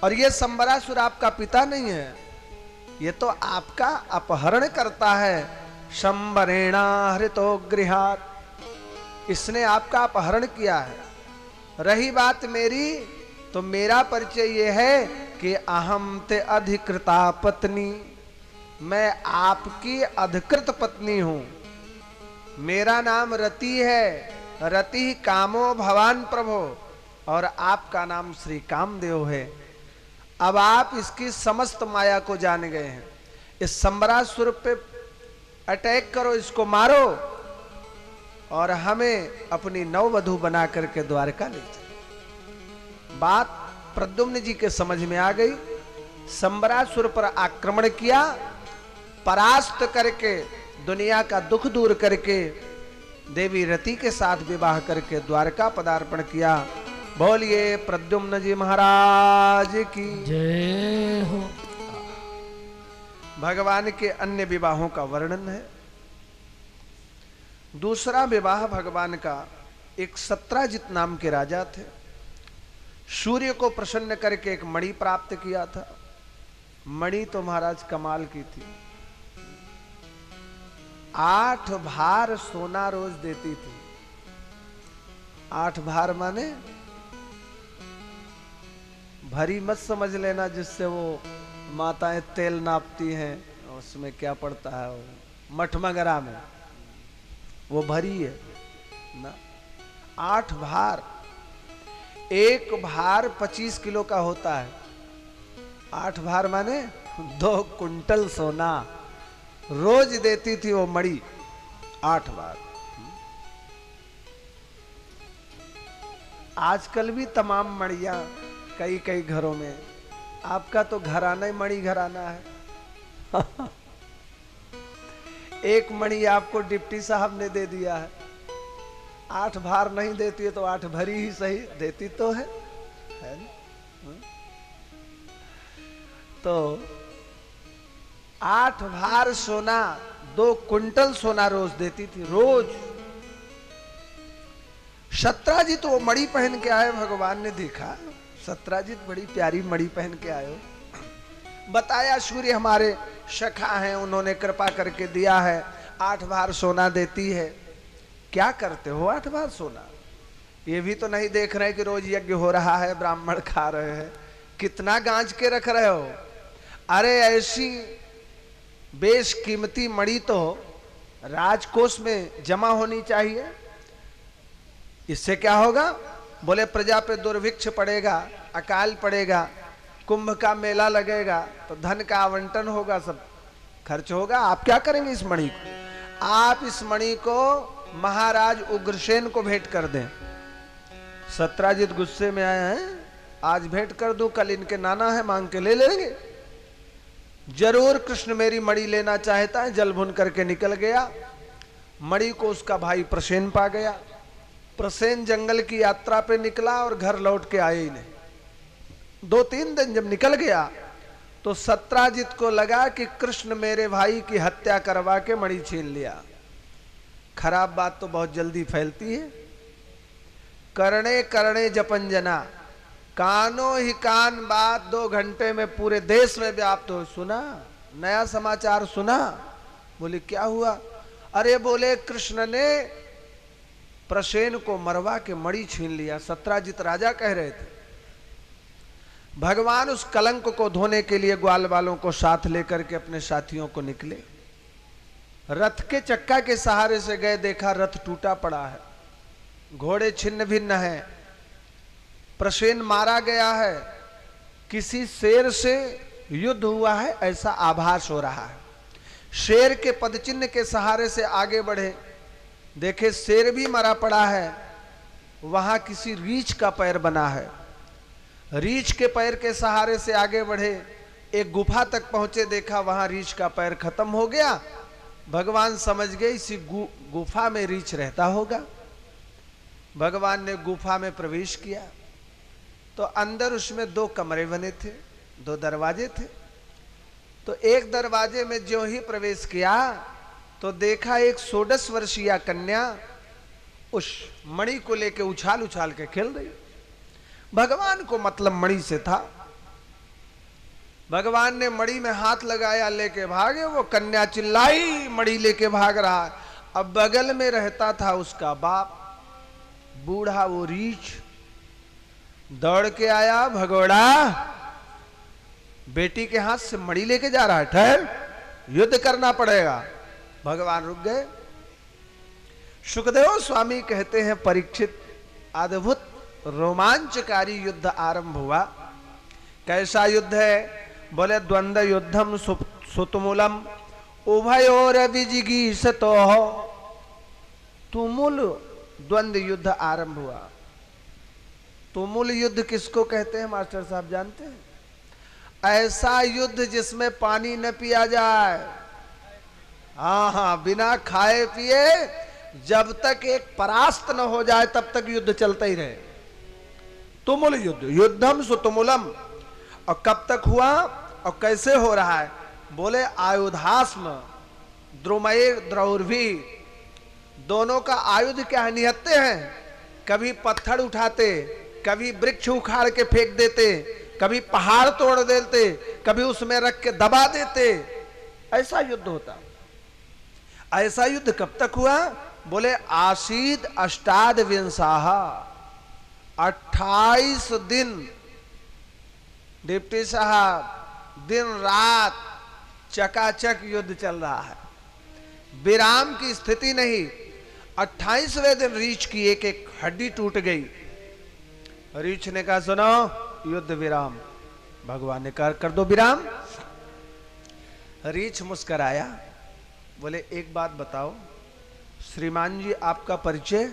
और ये शंबरासुर आपका पिता नहीं है, ये तो आपका अपहरण करता है। शंबरेणा हृतो गृहात्, इसने आपका अपहरण किया है। रही बात मेरी, तो मेरा परिचय यह है कि अहम ते अधिकृता पत्नी, मैं आपकी अधिकृत पत्नी हूं। मेरा नाम रति है, रति कामो भवान प्रभो, और आपका नाम श्री कामदेव है। अब आप इसकी समस्त माया को जान गए हैं। इस शंबरासुर पे अटैक करो, इसको मारो और हमें अपनी नववधू बना करके द्वारका ले चलो। बात प्रद्युम्न जी के समझ में आ गई। शंबरासुर पर आक्रमण किया, परास्त करके, दुनिया का दुख दूर करके देवी रति के साथ विवाह करके द्वारका पदार्पण किया। बोलिए प्रद्युम्न जी महाराज की जय हो। भगवान के अन्य विवाहों का वर्णन है। दूसरा विवाह भगवान का, एक सत्राजित नाम के राजा थे, सूर्य को प्रसन्न करके एक मणि प्राप्त किया था। मणि तो महाराज कमाल की थी, 8 भार सोना रोज देती थी। 8 भार माने भरी मत समझ लेना, जिससे वो माताएं तेल नापती हैं, उसमें क्या पड़ता है वो मठमगरा में, वो भरी है ना। 8 भार, एक भार 25 किलो का होता है। 8 भार माने 2 कुंटल सोना रोज देती थी वो मणि। 8 बार। आजकल भी तमाम मणियां कई कई घरों में, आपका तो घराना ही मणि घराना है। एक मणि आपको डिप्टी साहब ने दे दिया है। 8 भार नहीं देती है तो 8 भरी ही सही, देती तो है ना? तो 8 भार सोना, 2 कुंटल सोना रोज देती थी, रोज। सत्राजित वो मणि पहन के आए, भगवान ने देखा सत्राजित बड़ी प्यारी मणि पहन के आयो। बताया सूर्य हमारे सखा हैं, उन्होंने कृपा करके दिया है, 8 बार सोना देती है। क्या करते हो 8 बार सोना? ये भी तो नहीं देख रहे कि रोज यज्ञ हो रहा है, ब्राह्मण खा रहे हैं, कितना गांज के रख रहे हो? अरे ऐसी बेश कीमती मणि तो राजकोष में जमा होनी चाहिए। इससे क्या होगा? बोले प्रजा पे दुर्भिक्ष पड़ेगा, अकाल पड़ेगा, कुंभ का मेला लगेगा तो धन का आवंटन होगा, सब खर्च होगा। आप क्या करेंगे इस मणि को? आप इस मणि को महाराज उग्रसेन को भेंट कर दें। सत्राजित गुस्से में आए हैं, आज भेंट कर दूं, कल इनके नाना है, मांग के ले लेंगे। जरूर कृष्ण मेरी मणि लेना चाहता है। जल भुन करके निकल गया। मणि को उसका भाई प्रसेन पा गया। प्रसेन जंगल की यात्रा पे निकला और घर लौट के आए ही नहीं। 2-3 दिन जब निकल गया तो सत्राजित को लगा कि कृष्ण मेरे भाई की हत्या करवा के मणि छीन लिया। खराब बात तो बहुत जल्दी फैलती है। करणे करणे जपंजना, कानों ही कान बात 2 घंटे में पूरे देश में व्याप्त हो। सुना, नया समाचार सुना? बोले क्या हुआ? अरे बोले कृष्ण ने प्रसेन को मरवा के मणि छीन लिया। सत्राजित राजा कह रहे थे। भगवान उस कलंक को धोने के लिए ग्वाल वालों को साथ लेकर के अपने साथियों को निकले। रथ के चक्का के सहारे से गए, देखा रथ टूटा पड़ा है, घोड़े छिन्न भिन्न हैं, प्रसेन मारा गया है, किसी शेर से युद्ध हुआ है ऐसा आभास हो रहा है। शेर के पदचिन्ह के सहारे से आगे बढ़े, देखे शेर भी मरा पड़ा है, वहां किसी रीछ का पैर बना है। रीछ के पैर के सहारे से आगे बढ़े, एक गुफा तक पहुंचे, देखा वहां रीछ का पैर खत्म हो गया। भगवान समझ गए इसी गुफा में रीछ रहता होगा। भगवान ने गुफा में प्रवेश किया तो अंदर उसमें 2 कमरे बने थे, 2 दरवाजे थे। तो एक दरवाजे में ज्यों ही प्रवेश किया तो देखा एक 16 वर्षीय कन्या उस मणि को लेके उछाल उछाल के खेल रही। भगवान को मतलब मणि से था। भगवान ने मणि में हाथ लगाया, लेके भागे। वो कन्या चिल्लाई, मणि लेके भाग रहा है। अब बगल में रहता था उसका बाप, बूढ़ा वो रीछ, दौड़ के आया। भगोड़ा, बेटी के हाथ से मणि लेके जा रहा है, ठहर, युद्ध करना पड़ेगा। भगवान रुक गए। सुखदेव स्वामी कहते हैं, परीक्षित, अद्भुत रोमांचकारी युद्ध आरंभ हुआ। कैसा युद्ध है? बोले द्वंद्व युद्धम सुतुमुलम उभयोर विजिगीषतो। तुमुल द्वंद्व युद्ध आरंभ हुआ। तुमुल युद्ध किसको कहते हैं मास्टर साहब जानते हैं? ऐसा युद्ध जिसमें पानी न पिया जाए। हाँ, बिना खाए पिए जब तक एक परास्त न हो जाए तब तक युद्ध चलता ही रहे। तुमुल युद्ध, युद्धम सुतुमुलम। और कब तक हुआ और कैसे हो रहा है? बोले आयुधास्म द्रुमैर द्रौर्भी, दोनों का आयुध क्या है? निहत्ते हैं। कभी पत्थर उठाते, कभी वृक्ष उखाड़ के फेंक देते, कभी पहाड़ तोड़ देते, कभी उसमें रख के दबा देते। ऐसा युद्ध होता। ऐसा युद्ध कब तक हुआ? बोले आसीद अष्टाद विंसाह, 28 दिन डिप्टी साहब दिन रात चकाचक युद्ध चल रहा है, विराम की स्थिति नहीं। 28वें दिन रीछ की एक एक हड्डी टूट गई। रीछ ने कहा सुनो, युद्ध विराम। भगवान ने कहा कर दो विराम। रीछ मुस्कराया, बोले एक बात बताओ श्रीमान जी, आपका परिचय?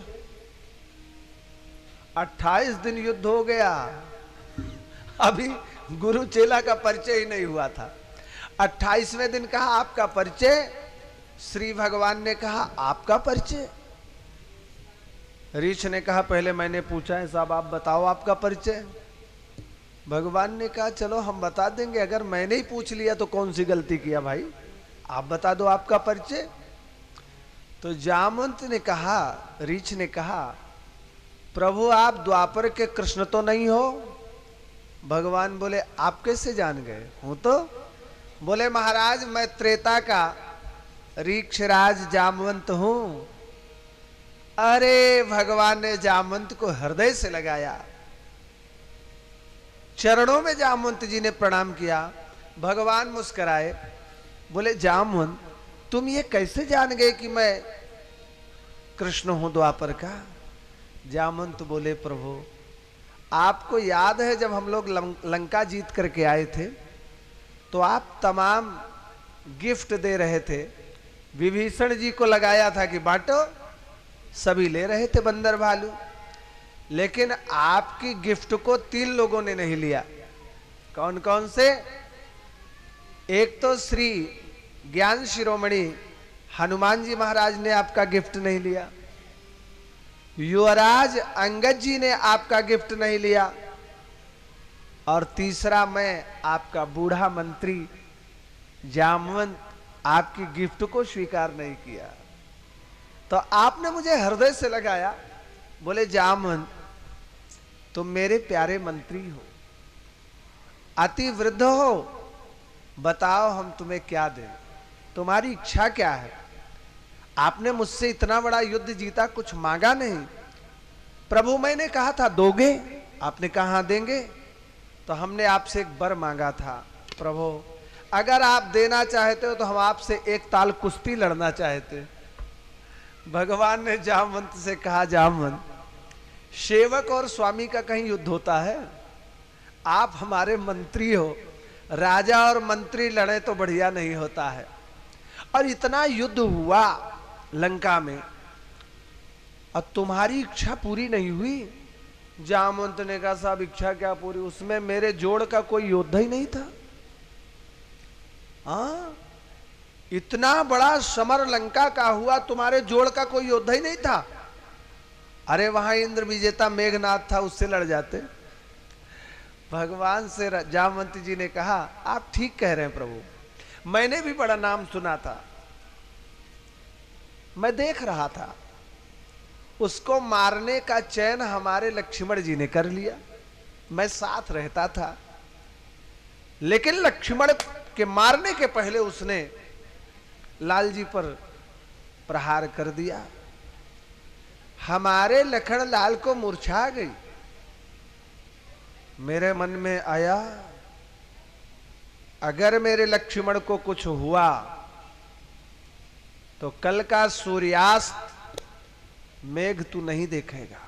28 दिन युद्ध हो गया, अभी गुरु चेला का परिचय ही नहीं हुआ था। 28वें दिन कहा आपका परिचय। श्री भगवान ने कहा आपका परिचय। रीछ ने कहा पहले मैंने पूछा है साहब, आप बताओ आपका परिचय। भगवान ने कहा चलो हम बता देंगे, अगर मैंने ही पूछ लिया तो कौन सी गलती किया भाई, आप बता दो आपका परिचय। तो जामवंत ने कहा, रीछ ने कहा प्रभु आप द्वापर के कृष्ण तो नहीं हो? भगवान बोले आप कैसे जान गए? हूं तो। बोले महाराज मैं त्रेता का रीक्षराज जामवंत हूं। अरे भगवान ने जामवंत को हृदय से लगाया, चरणों में जामवंत जी ने प्रणाम किया। भगवान मुस्कुराए, बोले जामवंत तुम ये कैसे जान गए कि मैं कृष्ण हूं द्वापर का? जामवंत बोले प्रभु आपको याद है जब हम लोग लंका जीत करके आए थे तो आप तमाम गिफ्ट दे रहे थे, विभीषण जी को लगाया था कि बांटो, सभी ले रहे थे बंदर भालू, लेकिन आपकी गिफ्ट को 3 लोगों ने नहीं लिया। कौन कौन से? एक तो श्री ज्ञान शिरोमणि हनुमान जी महाराज ने आपका गिफ्ट नहीं लिया, युवराज अंगद जी ने आपका गिफ्ट नहीं लिया, और तीसरा मैं आपका बूढ़ा मंत्री जामवंत आपकी गिफ्ट को स्वीकार नहीं किया। तो आपने मुझे हृदय से लगाया। बोले जामवंत तुम मेरे प्यारे मंत्री हो, अति वृद्ध हो, बताओ हम तुम्हें क्या दें, तुम्हारी इच्छा क्या है? आपने मुझसे इतना बड़ा युद्ध जीता, कुछ मांगा नहीं। प्रभु मैंने कहा था दोगे, आपने कहा हाँ देंगे। तो हमने आपसे एक वर मांगा था, प्रभु अगर आप देना चाहते हो तो हम आपसे एक ताल कुश्ती लड़ना चाहते। भगवान ने जामवंत से कहा जामवंत सेवक और स्वामी का कहीं युद्ध होता है? आप हमारे मंत्री हो, राजा और मंत्री लड़े तो बढ़िया नहीं होता है। और इतना युद्ध हुआ लंका में और तुम्हारी इच्छा पूरी नहीं हुई। जामवंत ने कहा साहब इच्छा क्या पूरी, उसमें मेरे जोड़ का कोई योद्धा ही नहीं था। हाँ इतना बड़ा समर लंका का हुआ, तुम्हारे जोड़ का कोई योद्धा ही नहीं था। अरे वहां इंद्र विजेता मेघनाथ था, उससे लड़ जाते। भगवान से जामवंत जी ने कहा आप ठीक कह रहे हैं प्रभु, मैंने भी बड़ा नाम सुना था, मैं देख रहा था, उसको मारने का चयन हमारे लक्ष्मण जी ने कर लिया, मैं साथ रहता था, लेकिन लक्ष्मण के मारने के पहले उसने लाल जी पर प्रहार कर दिया। हमारे लखन लाल को मूर्छा गई। मेरे मन में आया अगर मेरे लक्ष्मण को कुछ हुआ तो कल का सूर्यास्त मेघ तू नहीं देखेगा।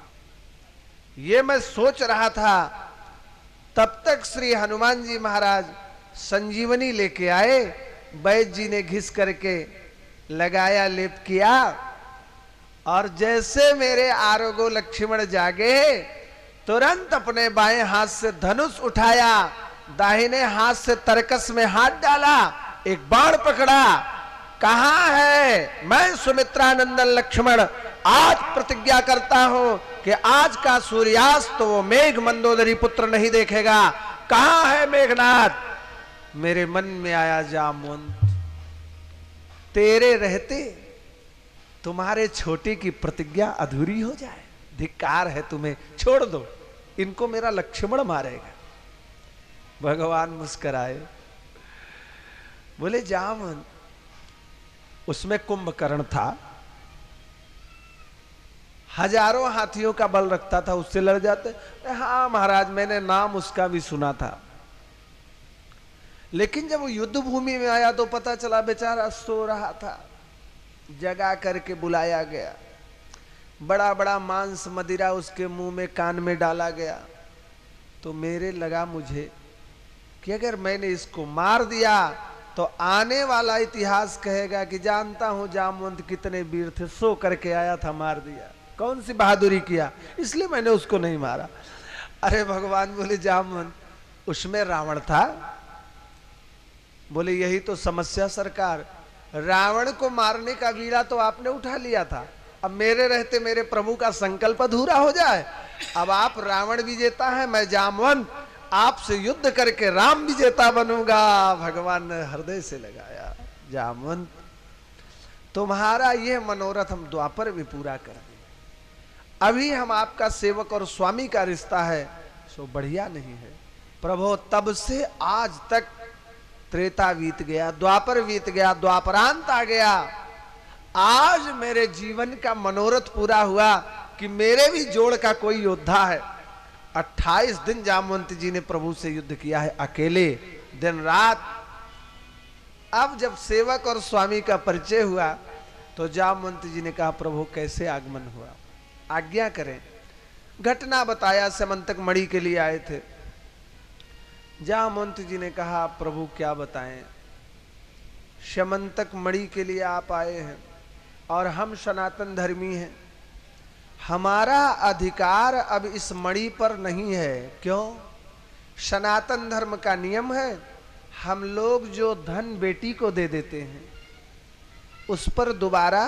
ये मैं सोच रहा था, तब तक श्री हनुमान जी महाराज संजीवनी लेके आए, वैद्य जी ने घिस करके लगाया, लेप किया, और जैसे मेरे आरोग्य लक्ष्मण जागे तुरंत अपने बाएं हाथ से धनुष उठाया, दाहिने हाथ से तरकस में हाथ डाला, एक बाण पकड़ा, कहां है मैं सुमित्रानंदन लक्ष्मण आज प्रतिज्ञा करता हूं कि आज का सूर्यास्त तो वो मेघ मंदोदरी पुत्र नहीं देखेगा। कहां है मेघनाथ? मेरे मन में आया जामवंत, तेरे रहते तुम्हारे छोटे की प्रतिज्ञा अधूरी हो जाए, धिक्कार है तुम्हें, छोड़ दो, इनको मेरा लक्ष्मण मारेगा। भगवान मुस्कुराए, बोले जामवंत उसमें कुंभकर्ण था, हजारों हाथियों का बल रखता था, उससे लड़ जाते। हाँ महाराज मैंने नाम उसका भी सुना था, लेकिन जब वो युद्ध भूमि में आया तो पता चला बेचारा सो रहा था, जगा करके बुलाया गया, बड़ा बड़ा मांस मदिरा उसके मुंह में कान में डाला गया। तो मेरे लगा मुझे कि अगर मैंने इसको मार दिया तो आने वाला इतिहास कहेगा कि जानता हूं जामवंत कितने वीर थे, सो करके आया था मार दिया, कौन सी बहादुरी किया, इसलिए मैंने उसको नहीं मारा। अरे भगवान बोले जामवंत उसमें रावण था। बोले यही तो समस्या सरकार, रावण को मारने का बीड़ा तो आपने उठा लिया था, अब मेरे रहते मेरे प्रभु का संकल्प अधूरा हो जाए। अब आप रावण विजेता हैं, मैं जामवंत आपसे युद्ध करके राम विजेता बनूंगा। भगवान ने हृदय से लगाया, जामवंत तुम्हारा यह मनोरथ हम द्वापर में पूरा कर दें, अभी हम आपका सेवक और स्वामी का रिश्ता है सो बढ़िया नहीं है, प्रभु तब से आज तक त्रेता बीत गया, द्वापर बीत गया, द्वापरांत आ गया, आज मेरे जीवन का मनोरथ पूरा हुआ कि मेरे भी जोड़ का कोई योद्धा है। 28 दिन जामवंत जी ने प्रभु से युद्ध किया है, अकेले, दिन रात। अब जब सेवक और स्वामी का परिचय हुआ तो जामवंत जी ने कहा, प्रभु कैसे आगमन हुआ, आज्ञा करें। घटना बताया, समंतक मणि के लिए आए थे। जामवंत जी ने कहा, प्रभु क्या बताएं, समंतक मणि के लिए आप आए हैं और हम सनातन धर्मी हैं, हमारा अधिकार अब इस मणि पर नहीं है। क्यों? सनातन धर्म का नियम है, हम लोग जो धन बेटी को दे देते हैं उस पर दोबारा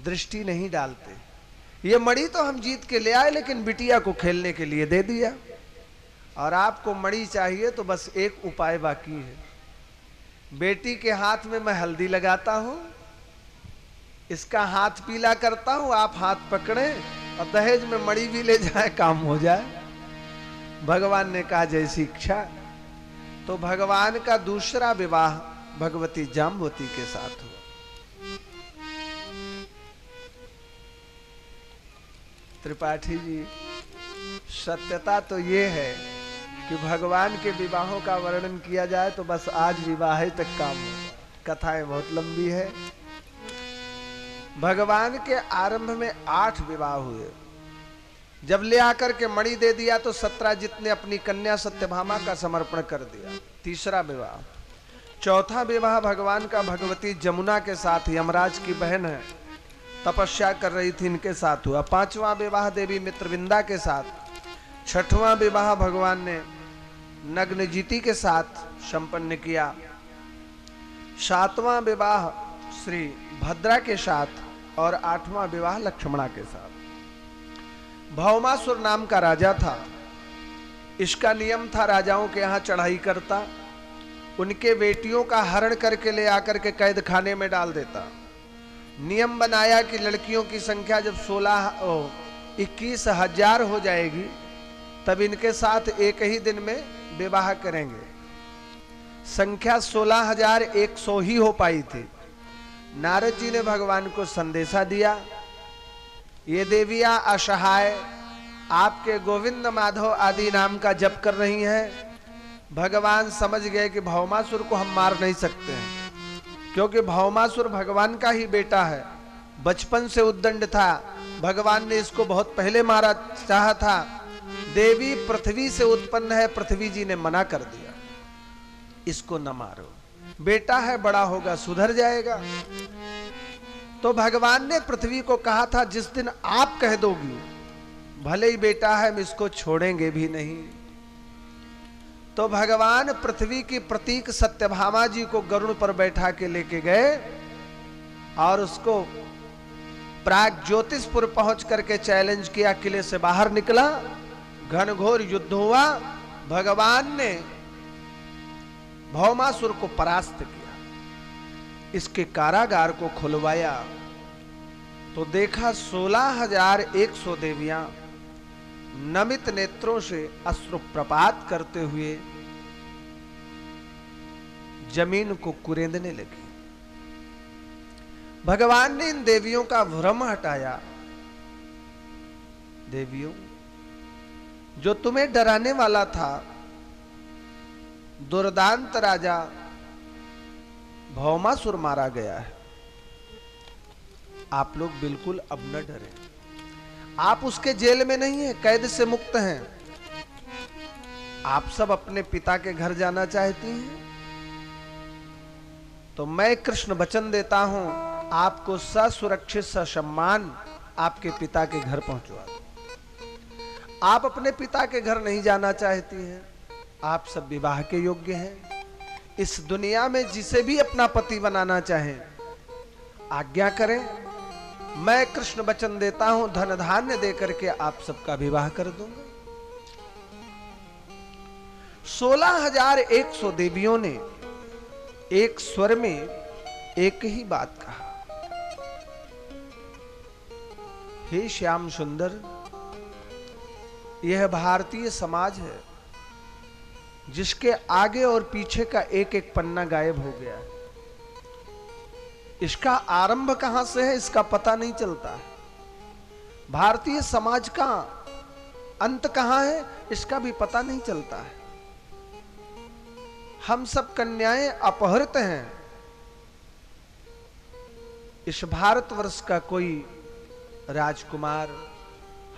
दृष्टि नहीं डालते। ये मणि तो हम जीत के ले आए, लेकिन बिटिया को खेलने के लिए दे दिया, और आपको मणि चाहिए तो बस एक उपाय बाकी है। बेटी के हाथ में मैं हल्दी लगाता हूं, इसका हाथ पीला करता हूं, आप हाथ पकड़े और दहेज में मणि भी ले जाए, काम हो जाए। भगवान ने कहा, जैसी इच्छा। तो भगवान का दूसरा विवाह भगवती जाम्बवती के साथ हुआ। त्रिपाठी जी, सत्यता तो ये है कि भगवान के विवाहों का वर्णन किया जाए तो बस आज विवाह तक काम होगा, कथाएं बहुत लंबी है। भगवान के आरंभ में 8 विवाह हुए। जब ले आकर के मणि दे दिया तो सत्यजित ने अपनी कन्या सत्यभामा का समर्पण कर दिया, तीसरा विवाह। चौथा विवाह भगवान का भगवती जमुना के साथ, यमराज की बहन है, तपस्या कर रही थी, इनके साथ हुआ। पांचवा विवाह देवी मित्रविंदा के साथ। छठवां विवाह भगवान ने नग्नजीति के साथ संपन्न किया। सातवां विवाह श्री भद्रा के साथ और 8वां विवाह लक्ष्मणा के साथ। भौमासुर नाम का राजा था। इसका नियम था, राजाओं के यहाँ चढ़ाई करता, उनके बेटियों का हरण करके ले आकर के कैद खाने में डाल देता। नियम बनाया कि लड़कियों की संख्या जब 21,000 हो जाएगी तब इनके साथ एक ही दिन में विवाह करेंगे। संख्या 16,100 ही हो पाई थी। नारद जी ने भगवान को संदेशा दिया, ये देवियां असहाय आपके गोविंद माधव आदि नाम का जप कर रही हैं। भगवान समझ गए कि भौमासुर को हम मार नहीं सकते हैं, क्योंकि भौमासुर भगवान का ही बेटा है, बचपन से उद्दंड था। भगवान ने इसको बहुत पहले मारा चाहा था। देवी पृथ्वी से उत्पन्न है, पृथ्वी जी ने मना कर दिया, इसको न मारो, बेटा है, बड़ा होगा सुधर जाएगा। तो भगवान ने पृथ्वी को कहा था, जिस दिन आप कह दोगी भले ही बेटा है, हम इसको छोड़ेंगे भी नहीं। तो भगवान पृथ्वी की प्रतीक सत्यभामा जी को गरुड़ पर बैठा के लेके गए और उसको प्राग ज्योतिषपुर पहुंच करके चैलेंज किया, किले से बाहर निकला, घनघोर युद्ध हुआ। भगवान ने भौमासुर को परास्त किया, इसके कारागार को खुलवाया तो देखा 16,100 देवियां नमित नेत्रों से अश्रुप्रपात करते हुए जमीन को कुरेदने लगी। भगवान ने इन देवियों का भ्रम हटाया। देवियों, जो तुम्हें डराने वाला था, दुर्दांत राजा भौमासुर मारा गया है। आप लोग बिल्कुल अब न डरें। आप उसके जेल में नहीं हैं, कैद से मुक्त हैं। आप सब अपने पिता के घर जाना चाहती हैं, तो मैं कृष्ण वचन देता हूं, आपको ससुरक्षित ससम्मान आपके पिता के घर पहुंचवा दूं। आप अपने पिता के घर नहीं जाना चाहती हैं, आप सब विवाह के योग्य हैं। इस दुनिया में जिसे भी अपना पति बनाना चाहें, आज्ञा करें, मैं कृष्ण वचन देता हूं, धन धान्य देकर के आप सबका विवाह कर दूंगा। 16,100 देवियों ने एक स्वर में एक ही बात कहा, हे श्याम सुंदर, यह भारतीय समाज है, जिसके आगे और पीछे का एक एक पन्ना गायब हो गया है। इसका आरंभ कहां से है इसका पता नहीं चलता है। भारतीय समाज का अंत कहां है इसका भी पता नहीं चलता है। हम सब कन्याएं अपहृत हैं। इस भारतवर्ष का कोई राजकुमार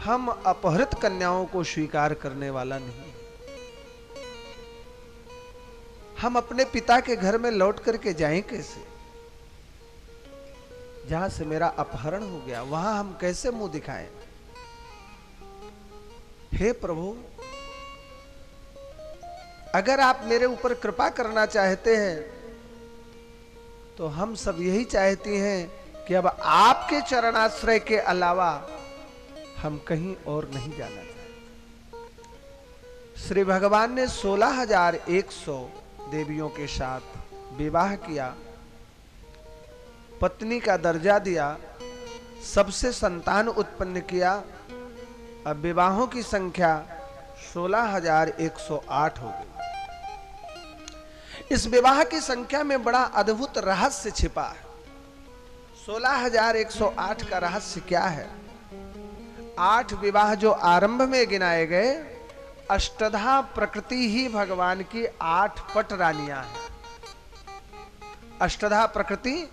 हम अपहृत कन्याओं को स्वीकार करने वाला नहीं। हम अपने पिता के घर में लौट करके जाएं कैसे? जहां से मेरा अपहरण हो गया वहां हम कैसे मुंह दिखाएं? हे प्रभु, अगर आप मेरे ऊपर कृपा करना चाहते हैं तो हम सब यही चाहती हैं कि अब आपके चरणाश्रय के अलावा हम कहीं और नहीं जाना चाहते। श्री भगवान ने 16,100 देवियों के साथ विवाह किया, पत्नी का दर्जा दिया, सबसे संतान उत्पन्न किया। अब विवाहों की संख्या 16,108 हो गई। इस विवाह की संख्या में बड़ा अद्भुत रहस्य छिपा है। 16,108 का रहस्य क्या है? 8 विवाह जो आरंभ में गिनाए गए, अष्टधा प्रकृति ही भगवान की 8 पट रानियां हैं। अष्टधा प्रकृति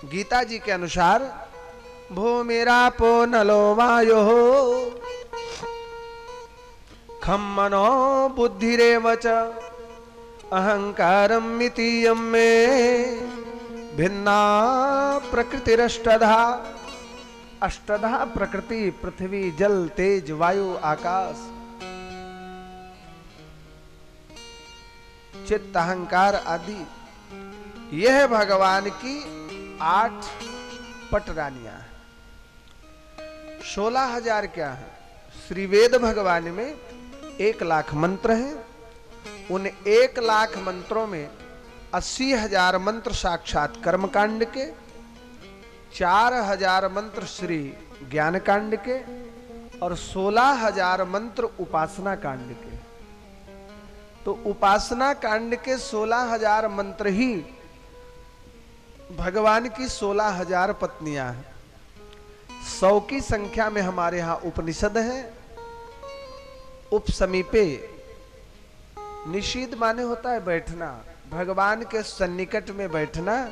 गीता जी के अनुसार भूमिरापो नलो वायो खम मनो बुद्धिरेव च अहंकारम मितीयम में भिन्ना प्रकृतिरष्टधा। अष्टधा प्रकृति पृथ्वी, जल, तेज, वायु, आकाश, चित्त, अहंकार आदि, यह भगवान की 8 पट रानियां हैं। 16,000 क्या है? श्री वेद भगवान में 1,00,000 मंत्र हैं। उन 1,00,000 मंत्रों में 80,000 मंत्र साक्षात कर्म कांड के, 4,000 मंत्र श्री ज्ञान कांड के और 16,000 मंत्र उपासना कांड के। तो उपासना कांड के 16,000 मंत्र ही भगवान की 16,000 पत्नियां हैं। 100 की संख्या में हमारे यहां उपनिषद है। उप समीपे, निषीद माने होता है बैठना, भगवान के सन्निकट में बैठना,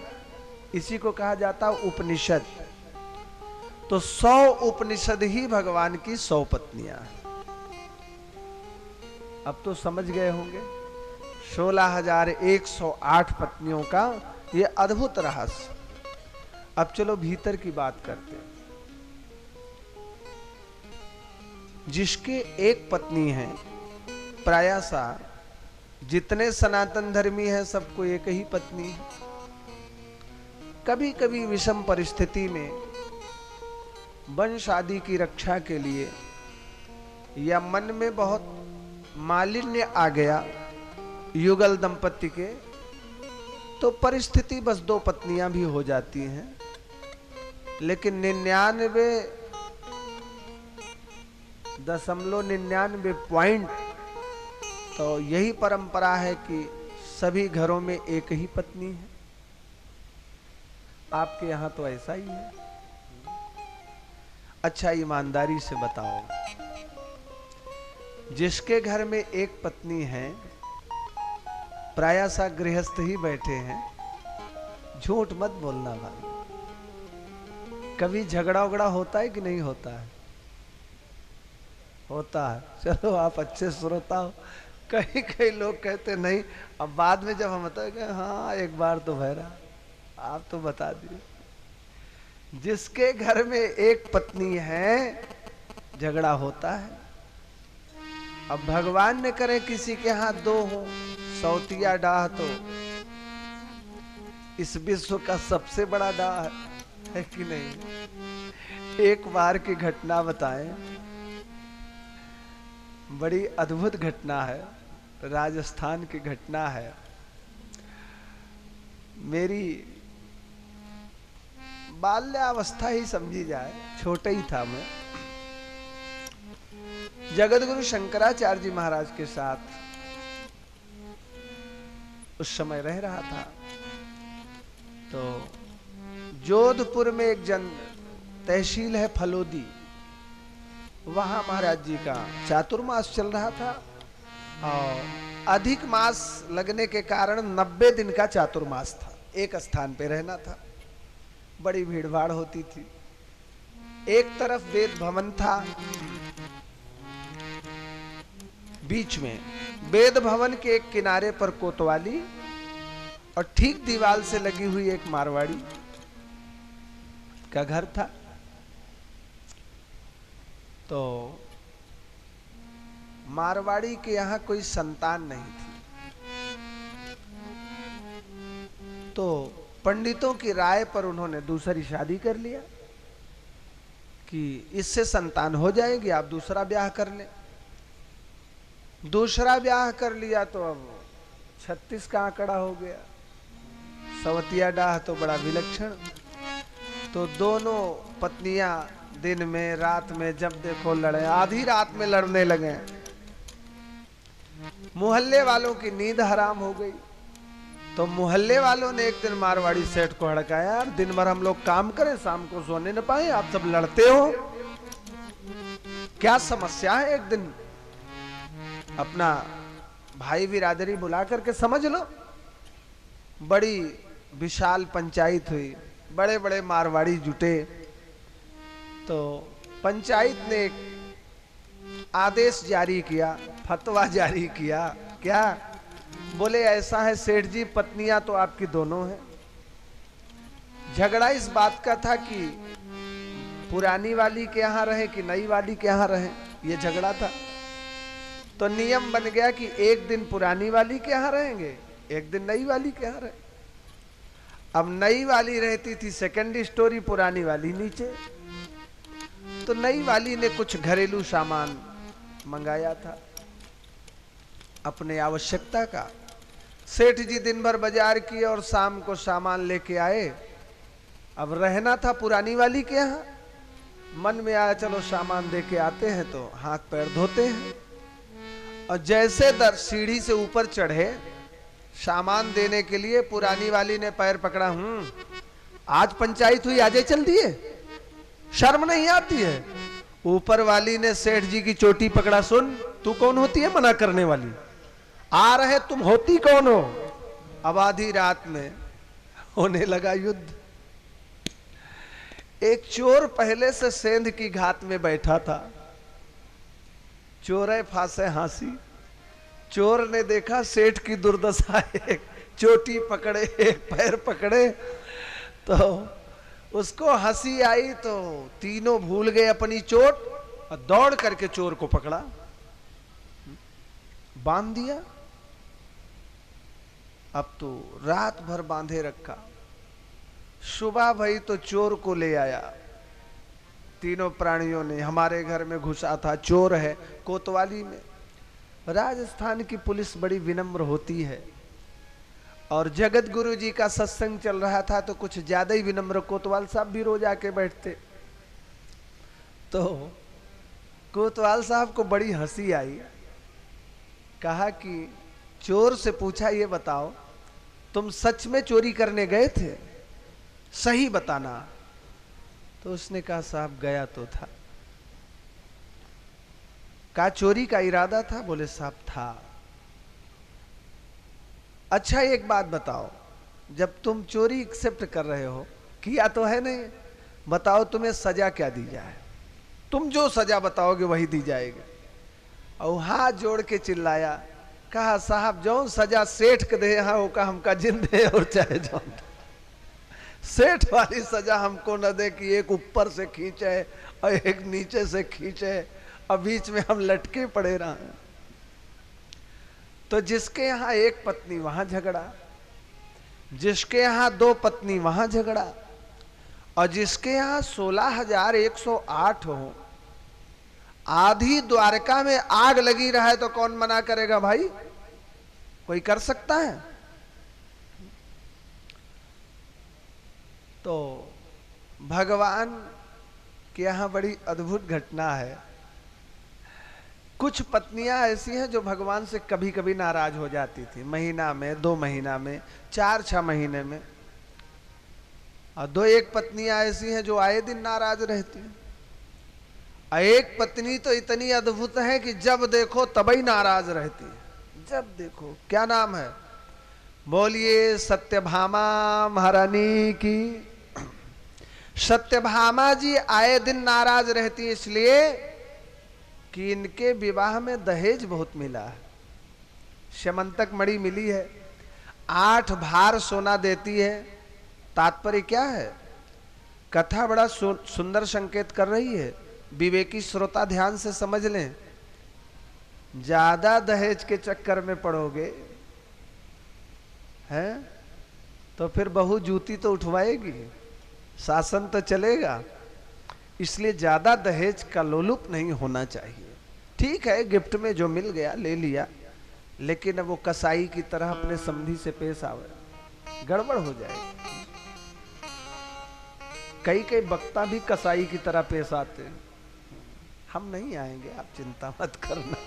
इसी को कहा जाता है उपनिषद। तो 100 उपनिषद ही भगवान की 100 पत्नियां हैं। अब तो समझ गए होंगे 16,108 पत्नियों का ये अद्भुत रहस्य। अब चलो भीतर की बात करते हैं। जिसके एक पत्नी है, प्रायसा जितने सनातन धर्मी हैं सबको एक ही पत्नी है। कभी कभी विषम परिस्थिति में वंश आदि की रक्षा के लिए या मन में बहुत मालिन्य आ गया युगल दंपति के, तो परिस्थिति बस 2 पत्नियां भी हो जाती हैं। लेकिन 99.99 पॉइंट तो यही परंपरा है कि सभी घरों में एक ही पत्नी है। आपके यहां तो ऐसा ही है। अच्छा, ईमानदारी से बताओ, जिसके घर में एक पत्नी है, प्रायः गृहस्थ ही बैठे हैं, झूठ मत बोलना भाई। कभी झगड़ा उगड़ा होता है कि नहीं होता है? होता है। चलो आप अच्छे श्रोता हो। कई कई लोग कहते नहीं, अब बाद में जब हम बताएंगे हाँ एक बार तो भैरा, आप तो बता दिए। जिसके घर में एक पत्नी है झगड़ा होता है। अब भगवान ने करे किसी के हाथ 2 हो, सौतिया डाह तो इस विश्व का सबसे बड़ा डाह है कि नहीं? एक बार की घटना बताएं, बड़ी अद्भुत घटना है, राजस्थान की घटना है। मेरी बाल्यावस्था ही समझी जाए, छोटे ही था मैं। जगत गुरु शंकराचार्य जी महाराज के साथ उस समय रह रहा था। तो जोधपुर में एक तहसील है फलोदी, वहां महाराज जी का चातुर्मास चल रहा था और अधिक मास लगने के कारण 90 दिन का चातुर्मास था। एक स्थान पे रहना था, बड़ी भीड़ भाड़ होती थी। एक तरफ वेद भवन था, बीच में वेद भवन के एक किनारे पर कोतवाली और ठीक दीवार से लगी हुई एक मारवाड़ी का घर था। तो मारवाड़ी के यहां कोई संतान नहीं थी, तो पंडितों की राय पर उन्होंने दूसरी शादी कर लिया कि इससे संतान हो जाएगी, आप दूसरा ब्याह कर लें। दूसरा ब्याह कर लिया तो अब 36 का आंकड़ा हो गया। सवतिया डाह तो बड़ा विलक्षण। तो दोनों पत्नियां दिन में रात में जब देखो लड़े, आधी रात में लड़ने लगे। मोहल्ले वालों की नींद हराम हो गई। तो मोहल्ले वालों ने एक दिन मारवाड़ी सेठ को हड़काया, यार दिन भर हम लोग काम करें, शाम को सोने न पाए, आप सब लड़ते हो, क्या समस्या है? एक दिन अपना भाई बिरादरी बुला करके समझ लो। बड़ी विशाल पंचायत हुई, बड़े बड़े मारवाड़ी जुटे। तो पंचायत ने एक आदेश जारी किया, फतवा जारी किया। क्या? बोले ऐसा है सेठ जी, पत्नियां तो आपकी दोनों हैं। झगड़ा इस बात का था कि पुरानी वाली के यहां रहे कि नई वाली के यहां रहे, ये झगड़ा था। तो नियम बन गया कि एक दिन पुरानी वाली के यहां रहेंगे, एक दिन नई वाली के यहां रहे। अब नई वाली रहती थी सेकंड स्टोरी, पुरानी वाली नीचे। तो नई वाली ने कुछ घरेलू सामान मंगाया था अपने आवश्यकता का। सेठ जी दिन भर बाजार किए और शाम को सामान लेके आए। अब रहना था पुरानी वाली के यहाँ। मन में आया चलो सामान दे के आते हैं, तो हाथ पैर धोते हैं। और जैसे सीढ़ी से ऊपर चढ़े सामान देने के लिए, पुरानी वाली ने पैर पकड़ा। आज पंचायत हुई, आजे चल दिए, शर्म नहीं आती है? ऊपर वाली ने सेठ जी की चोटी पकड़ा, सुन तू कौन होती है मना करने वाली? आ रहे तुम होती कौन हो? अब आधी रात में होने लगा युद्ध। एक चोर पहले से सेंध की घात में बैठा था। चोरे फांसे हांसी। चोर ने देखा सेठ की दुर्दशा, एक चोटी पकड़े, एक पैर पकड़े, तो उसको हंसी आई। तो तीनों भूल गए अपनी चोट और दौड़ करके चोर को पकड़ा, बांध दिया। अब तो रात भर बांधे रखा। सुबह भई तो चोर को ले आया। तीनों प्राणियों ने, हमारे घर में घुसा था, चोर है, कोतवाली में। राजस्थान की पुलिस बड़ी विनम्र होती है, और जगत गुरु जी का सत्संग चल रहा था तो कुछ ज्यादा ही विनम्र कोतवाल साहब भी रोज आके बैठते। तो कोतवाल साहब को बड़ी हंसी आई। कहा कि चोर से पूछा, ये बताओ तुम सच में चोरी करने गए थे? सही बताना। तो उसने कहा साहब गया तो था। कहा चोरी का इरादा था? बोले साहब था। अच्छा एक बात बताओ, जब तुम चोरी एक्सेप्ट कर रहे हो, किया तो है नहीं, बताओ तुम्हें सजा क्या दी जाए? तुम जो सजा बताओगे वही दी जाएगी। और हाथ जोड़ के चिल्लाया, कहा साहब जो सजा सेठ के दे यहाँ का हमका जिंदे और चाहे जो सेठ वाली सजा हमको न दे कि एक ऊपर से खींचे और एक नीचे से खींचे और बीच में हम लटके पड़े रहे। तो जिसके यहाँ एक पत्नी वहां झगड़ा, जिसके यहाँ 2 पत्नी वहां झगड़ा, और जिसके यहाँ 16,108 हो, आधी द्वारका में आग लगी रहा तो कौन मना करेगा भाई? कोई कर सकता है? तो भगवान के यहाँ बड़ी अद्भुत घटना है। कुछ पत्नियां ऐसी हैं जो भगवान से कभी कभी नाराज हो जाती थी, महीना में, 2 महीना में, 4-6 महीने में। और 2-1 पत्नियां ऐसी हैं जो आए दिन नाराज रहती हैं। एक पत्नी तो इतनी अद्भुत है कि जब देखो तभी नाराज रहती है, जब देखो। क्या नाम है? बोलिए सत्यभामा महारानी की। सत्यभामा जी आए दिन नाराज रहती है, इसलिए कि इनके विवाह में दहेज बहुत मिला है। श्यमंतक मणि मिली है, 8 भार सोना देती है। तात्पर्य क्या है? कथा बड़ा सुंदर संकेत कर रही है। विवेकी श्रोता ध्यान से समझ लें। ज्यादा दहेज के चक्कर में पड़ोगे हैं तो फिर बहू जूती तो उठवाएगी, शासन तो चलेगा। इसलिए ज्यादा दहेज का लोलुप नहीं होना चाहिए। ठीक है, गिफ्ट में जो मिल गया ले लिया, लेकिन अब वो कसाई की तरह अपने समधी से पेश आवे, गड़बड़ हो जाएगी। कई वक्ता भी कसाई की तरह पेश आते हैं। हम नहीं आएंगे, आप चिंता मत करना।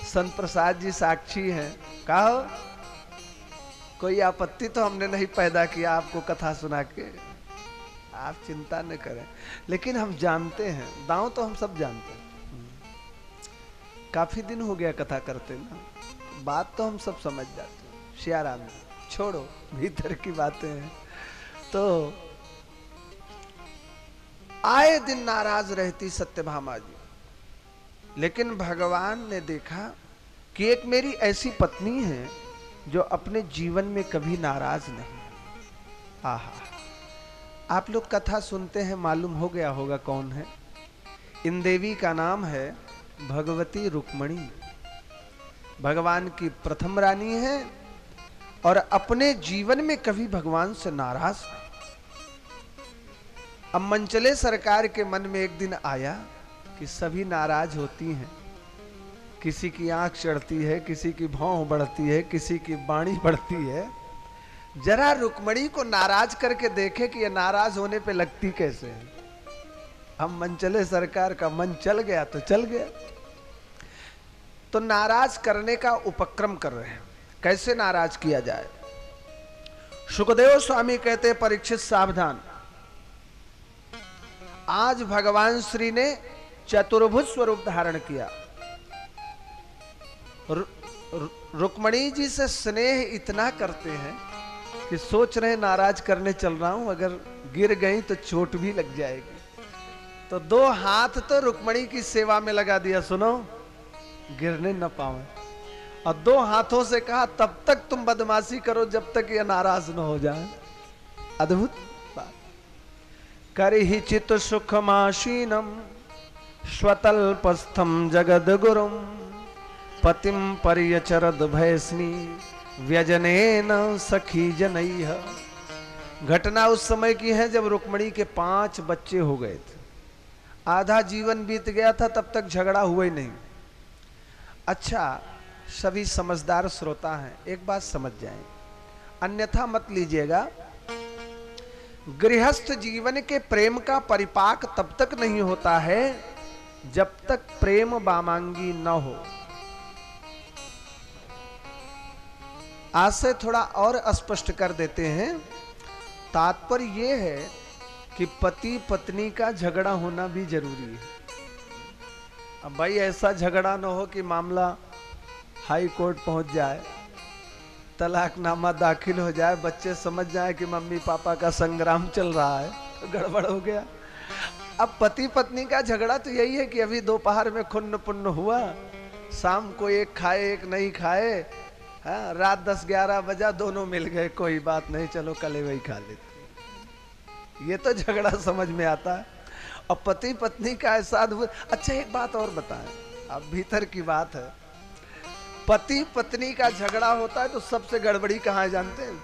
संत प्रसाद जी साक्षी हैं। कहो, कोई आपत्ति तो हमने नहीं पैदा किया आपको कथा सुना के, आप चिंता न करें। लेकिन हम जानते हैं, दांव तो हम सब जानते हैं। काफी दिन हो गया कथा करते ना, बात तो हम सब समझ जाते हैं। सियाराम, छोड़ो, भीतर की बातें हैं। तो आए दिन नाराज रहती सत्यभामा जी, लेकिन भगवान ने देखा कि एक मेरी ऐसी पत्नी है जो अपने जीवन में कभी नाराज नहीं। आहा, आप लोग कथा सुनते हैं, मालूम हो गया होगा कौन है। इन देवी का नाम है भगवती रुक्मणी। भगवान की प्रथम रानी है और अपने जीवन में कभी भगवान से नाराज नहीं। अब मंचले सरकार के मन में एक दिन आया कि सभी नाराज होती हैं, किसी की आंख चढ़ती है, किसी की भौं बढ़ती है, किसी की बाणी बढ़ती है। जरा रुक्मणी को नाराज करके देखे कि ये नाराज होने पे लगती कैसे है। हम मंचले सरकार का मन चल गया तो चल गया। तो नाराज करने का उपक्रम कर रहे हैं, कैसे नाराज किया जाए। सुखदेव स्वामी कहते, परीक्षित सावधान, आज भगवान श्री ने चतुर्भुज स्वरूप धारण किया। रुक्मणी जी से स्नेह इतना करते हैं कि सोच रहे नाराज करने चल रहा हूं, अगर गिर गई तो चोट भी लग जाएगी। तो 2 हाथ तो रुक्मणी की सेवा में लगा दिया, सुनो गिरने न पावे, और 2 हाथों से कहा तब तक तुम बदमाशी करो जब तक ये नाराज न हो जाए। अद्भुत बात। करिहि चित सुखमाशीनम स्वतल्पस्थम जगद गुरुम पतिम पर्यचरद भैस्मी व्यजनेन सखी जनैह। घटना उस समय की है जब रुक्मणी के 5 बच्चे हो गए थे। आधा जीवन बीत गया था, तब तक झगड़ा हुआ ही नहीं। अच्छा, सभी समझदार श्रोता हैं, एक बात समझ जाएं, अन्यथा मत लीजिएगा। गृहस्थ जीवन के प्रेम का परिपाक तब तक नहीं होता है जब तक प्रेम वामांगी न हो। आज से थोड़ा और स्पष्ट कर देते हैं। तात्पर्य यह है कि पति पत्नी का झगड़ा होना भी जरूरी है। अब भाई ऐसा झगड़ा न हो कि मामला हाई कोर्ट पहुंच जाए, तलाकनामा दाखिल हो जाए, बच्चे समझ जाए कि मम्मी पापा का संग्राम चल रहा है, तो गड़बड़ हो गया। अब पति पत्नी का झगड़ा तो यही है कि अभी दोपहर में खुन्न पुन्न हुआ, शाम को एक खाए एक नहीं खाए, हाँ, रात 10-11 बजा, दोनों मिल गए, कोई बात नहीं, चलो कल वही खा लेते। ये तो झगड़ा समझ में आता है। और पति पत्नी का ऐसा अद्भुत। अच्छा, एक बात और बताएं, अब भीतर की बात है। पति पत्नी का झगड़ा होता है तो सबसे गड़बड़ी कहाँ है जानते हैं?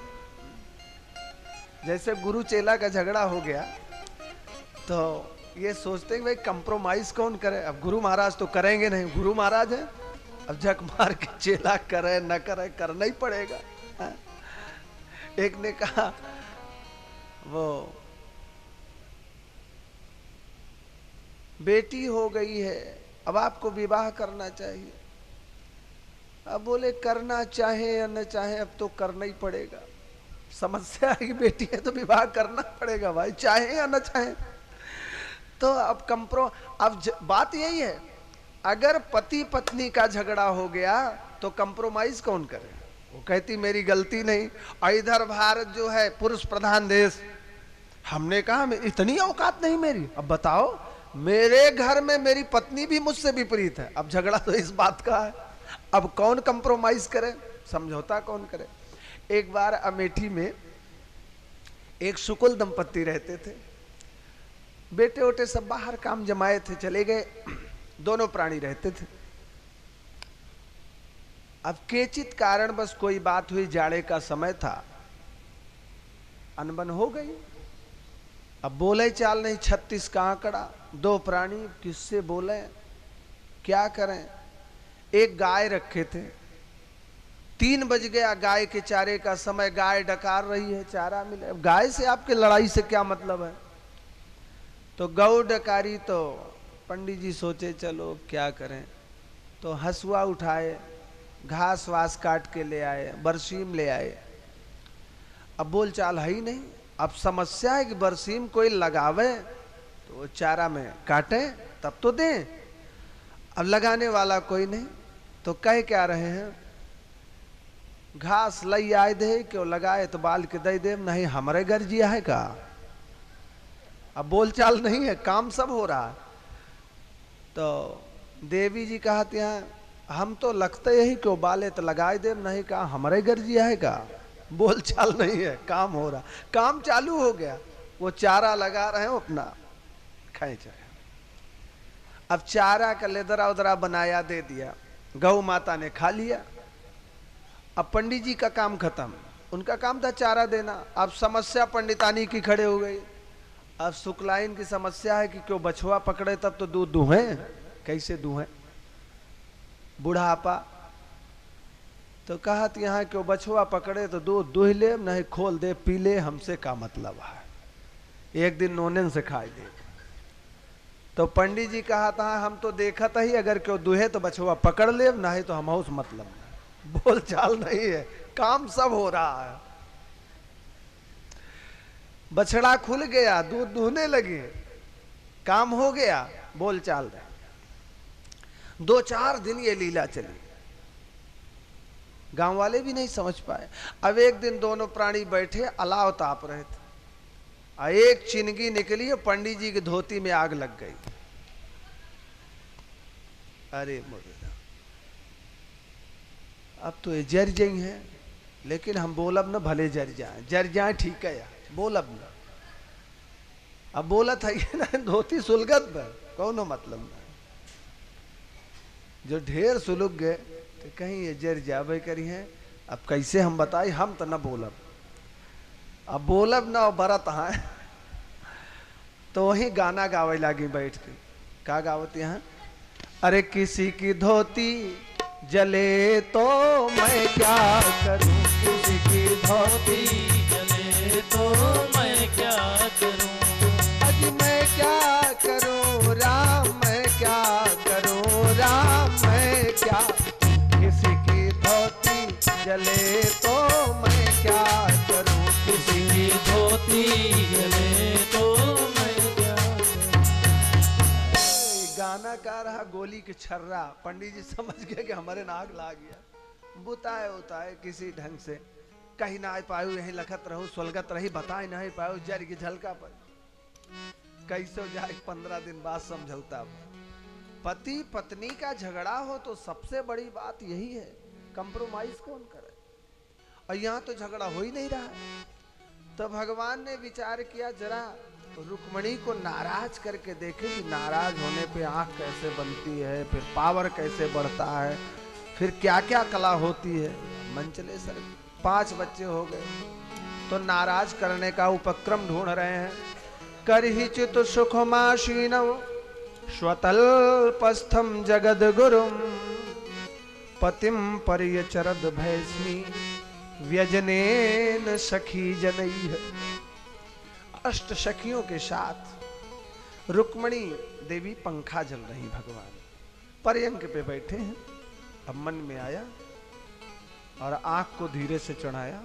जैसे गुरु चेला का झगड़ा हो गया तो ये सोचते हैं भाई कंप्रोमाइज कौन करे। अब गुरु महाराज तो करेंगे नहीं, गुरु महाराज है, अब झक मार के चेला करे न करे, करना ही पड़ेगा। हाँ? एक ने कहा, वो बेटी हो गई है, अब आपको विवाह करना चाहिए। अब बोले करना चाहे या न चाहे अब तो करना ही पड़ेगा। समस्या है कि बेटी है तो विवाह करना पड़ेगा भाई, चाहे या न चाहे। तो अब बात यही है, अगर पति पत्नी का झगड़ा हो गया तो कंप्रोमाइज कौन करे? वो कहती मेरी गलती नहीं। और इधर भारत जो है पुरुष प्रधान देश, हमने कहा इतनी औकात नहीं मेरी। अब बताओ, मेरे घर में मेरी पत्नी भी मुझसे विपरीत है, अब झगड़ा तो इस बात का है, अब कौन कंप्रोमाइज करे, समझौता कौन करे? एक बार अमेठी में एक शुक्ल दंपत्ति रहते थे, बेटे वोटे सब बाहर काम जमाए थे, चले गए, दोनों प्राणी रहते थे। अब केचित कारण बस कोई बात हुई, जाड़े का समय था, अनबन हो गई। अब बोले चाल नहीं, 36 का आंकड़ा, दो प्राणी, किससे बोले, क्या करें? एक गाय रखे थे, 3 बज गया, गाय के चारे का समय, गाय डकार रही है, चारा मिले। अब गाय से आपके लड़ाई से क्या मतलब है? तो गौ डकारी, तो पंडित जी सोचे चलो क्या करें, तो हसुआ उठाए, घास वास काट के ले आए, बरसीम ले आए। अब बोल चाल है ही नहीं। अब समस्या है कि बरसीम कोई लगावे तो चारा में काटे तब तो दें, अब लगाने वाला कोई नहीं। तो कह क्या रहे हैं, घास लई आए दे, क्यों लगाए तो बाल के दे दे, नहीं हमारे घर जिया है का। अब बोलचाल नहीं है, काम सब हो रहा है। तो देवी जी कहते हैं हम तो लगते यही, क्यों बाले तो लगाए दे, नहीं कहा हमारे घर जिया है का। बोलचाल नहीं है, काम हो रहा, काम चालू हो गया। वो चारा लगा रहे हैं अपना, खींच रहे। अब चारा का लेदरा उदरा बनाया, दे दिया, गौ माता ने खा लिया। अब पंडित जी का काम खत्म, उनका काम था चारा देना। अब समस्या पंडितानी की खड़े हो गई। अब शुक्लाइन की समस्या है कि क्यों बछुआ पकड़े तब तो दूध दूहे, कैसे दूहे, बुढ़ापा। तो कहा यहाँ क्यों बछुआ पकड़े तो दूध दूह ले, नहीं खोल दे पी ले, हमसे का मतलब है, एक दिन नोनन से खाई दे। तो पंडित जी कहा था हम तो देखा था ही, अगर क्यों दूहे तो बछुआ पकड़ ले, नहीं तो हम उस मतलब नहीं। बोल चाल नहीं है, काम सब हो रहा है। बछड़ा खुल गया, दूध दूहने लगे, काम हो गया, बोल चाल रहे। 2-4 दिन ये लीला चली, गांव वाले भी नहीं समझ पाए। अब एक दिन दोनों प्राणी बैठे अलाव ताप रहे थे, एक चिनगी निकली, पंडित जी की धोती में आग लग गई। अरे मुर्दा, अब तो ये जर जाई है, लेकिन हम बोलब न भले जर जाए ठीक है यार, बोलब न। अब बोला था ये ना, धोती सुलगत पर कौनो मतलब ना, जो ढेर सुलग गए तो कहीं ये जर जावे करी है। अब कैसे हम बताई, हम तो न बोलब, अब बोलब ना, बरत है। तो वही गाना गावे लागी बैठ के। का गावती हैं, अरे किसी की धोती जले तो मैं क्या करूं, किसी की धोती जले तो मैं क्या करूं, आज मैं क्या करूं राम, मैं क्या करूं राम, मैं क्या। किसी की धोती जले तो मैं क्या करूं, किसी की धोती जले तो मैं क्या करूं। गाना गा रहा गोली के छर्रा, पंडित जी समझ गए कि हमारे नाक ला गया। बुताए उताए किसी ढंग से, कहीं ना पायो, यही लखत रहो, स्वर्गत रही, बताए नहीं पायो, जर की झलका पर कैसे जाए। 15 दिन बाद समझौता। पति पत्नी का झगड़ा हो तो सबसे बड़ी बात यही है, कंप्रोमाइज कौन करे, और यहाँ तो झगड़ा हो ही नहीं रहा है। तो भगवान ने विचार किया, जरा रुक्मणी को नाराज करके देखे कि नाराज होने पे आंख कैसे बनती है, फिर पावर कैसे बढ़ता है, फिर क्या क्या कला होती है। मंचले सर 5 बच्चे हो गए, तो नाराज करने का उपक्रम ढूंढ रहे हैं। करहिचित सुखमाशीनम स्वतल्पस्थम जगद गुरुम पतिम पर्यचरद भैस्मी व्यजनेन सखी जनैः। 8 सखियों के साथ रुक्मणी देवी पंखा जल रही, भगवान पर्यंक पे बैठे हैं। अब मन में आया और आंख को धीरे से चढ़ाया,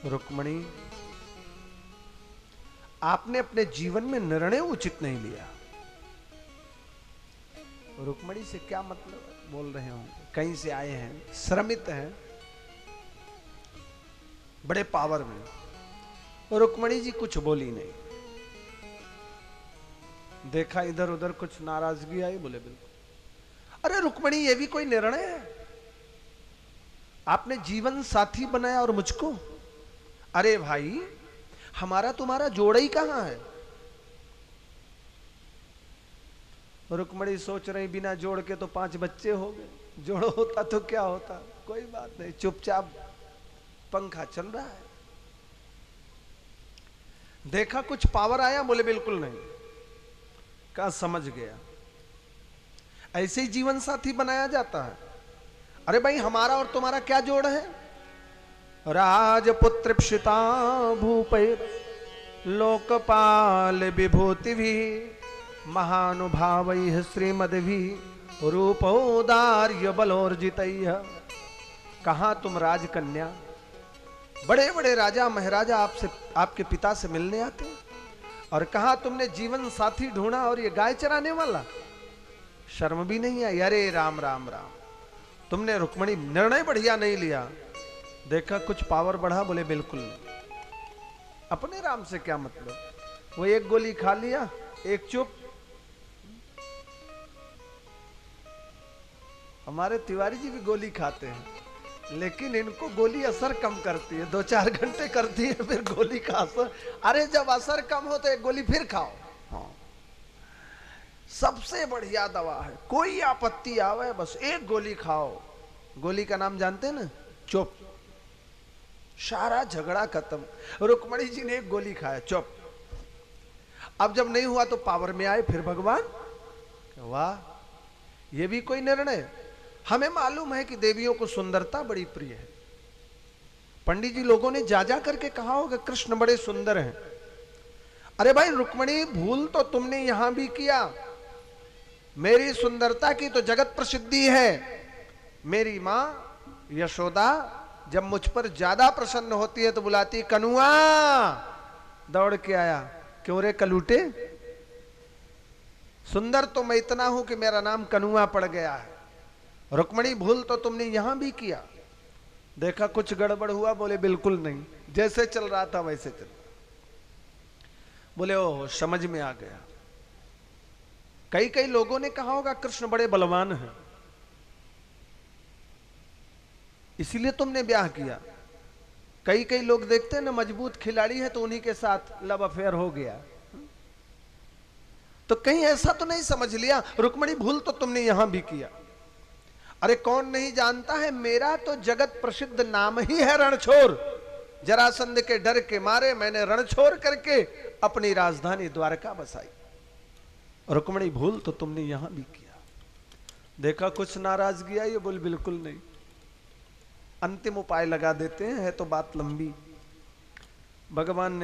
रुक्मणी आपने अपने जीवन में निर्णय उचित नहीं लिया। रुक्मणी से क्या मतलब बोल रहे होंगे, कहीं से आए हैं, श्रमित हैं, बड़े पावर में। रुक्मणी जी कुछ बोली नहीं। देखा इधर उधर, कुछ नाराजगी आई, बोले बिल्कुल। अरे रुक्मणी, ये भी कोई निर्णय है? आपने जीवन साथी बनाया और मुझको? अरे भाई, हमारा तुम्हारा जोड़ा ही कहां है? रुक्मणी सोच रही, बिना जोड़ के तो 5 बच्चे हो गए, जोड़ होता तो क्या होता, कोई बात नहीं, चुपचाप पंखा चल रहा है। देखा कुछ पावर आया, बोले बिल्कुल नहीं। कहा समझ गया, ऐसे ही जीवन साथी बनाया जाता है। अरे भाई, हमारा और तुम्हारा क्या जोड़ है? राजपुत्र प्सिता भूपे लोकपाल विभूति भी महानुभाव श्रीमद्भि रूपोदार्य बलोर्जित। कहां तुम राजकन्या, बड़े बड़े राजा महाराजा आपसे, आपके पिता से मिलने आते हैं, और कहा तुमने जीवन साथी ढूंढा और ये गाय चराने वाला? शर्म भी नहीं आई? अरे राम राम राम, तुमने रुक्मणी निर्णय बढ़िया नहीं लिया। देखा कुछ पावर बढ़ा, बोले बिल्कुल नहीं। अपने राम से क्या मतलब, वो एक गोली खा लिया, एक चुप। हमारे तिवारी जी भी गोली खाते हैं, लेकिन इनको गोली असर कम करती है, 2-4 घंटे करती है, फिर गोली का असर। अरे जब असर कम हो तो एक गोली फिर खाओ। हाँ, सबसे बढ़िया दवा है, कोई आपत्ति आवे बस एक गोली खाओ। गोली का नाम जानते हैं ना? चुप। सारा झगड़ा खत्म। रुक्मणी जी ने एक गोली खाया, चुप। अब जब नहीं हुआ तो पावर में आए फिर भगवान। वाह, ये भी कोई निर्णय। हमें मालूम है कि देवियों को सुंदरता बड़ी प्रिय है। पंडित जी लोगों ने जा जा करके कहा होगा कृष्ण बड़े सुंदर हैं। अरे भाई रुक्मणी, भूल तो तुमने यहां भी किया। मेरी सुंदरता की तो जगत प्रसिद्धि है। मेरी मां यशोदा जब मुझ पर ज्यादा प्रसन्न होती है तो बुलाती, कनुआ। दौड़ के आया, क्यों रे कलूटे? सुंदर तो मैं इतना हूं कि मेरा नाम कनुआ पड़ गया है। रुक्मणी, भूल तो तुमने यहां भी किया। देखा कुछ गड़बड़ हुआ, बोले बिल्कुल नहीं, जैसे चल रहा था वैसे चल। बोले ओह, समझ में आ गया। कई कई लोगों ने कहा होगा कृष्ण बड़े बलवान हैं, इसीलिए तुमने ब्याह किया। कई कई लोग देखते हैं ना, मजबूत खिलाड़ी है तो उन्हीं के साथ लव अफेयर हो गया। तो कहीं ऐसा तो नहीं समझ लिया? रुक्मणी, भूल तो तुमने यहां भी किया। अरे कौन नहीं जानता है, मेरा तो जगत प्रसिद्ध नाम ही है रणछोर। जरासंध के डर के मारे मैंने रणछोर करके अपनी राजधानी द्वारका बसाई। रुक्मणी, भूल तो तुमने यहां भी किया। देखा कुछ नाराजगी आई? बोल बिल्कुल नहीं। अंतिम उपाय लगा देते हैं, है तो बात लंबी। भगवान ने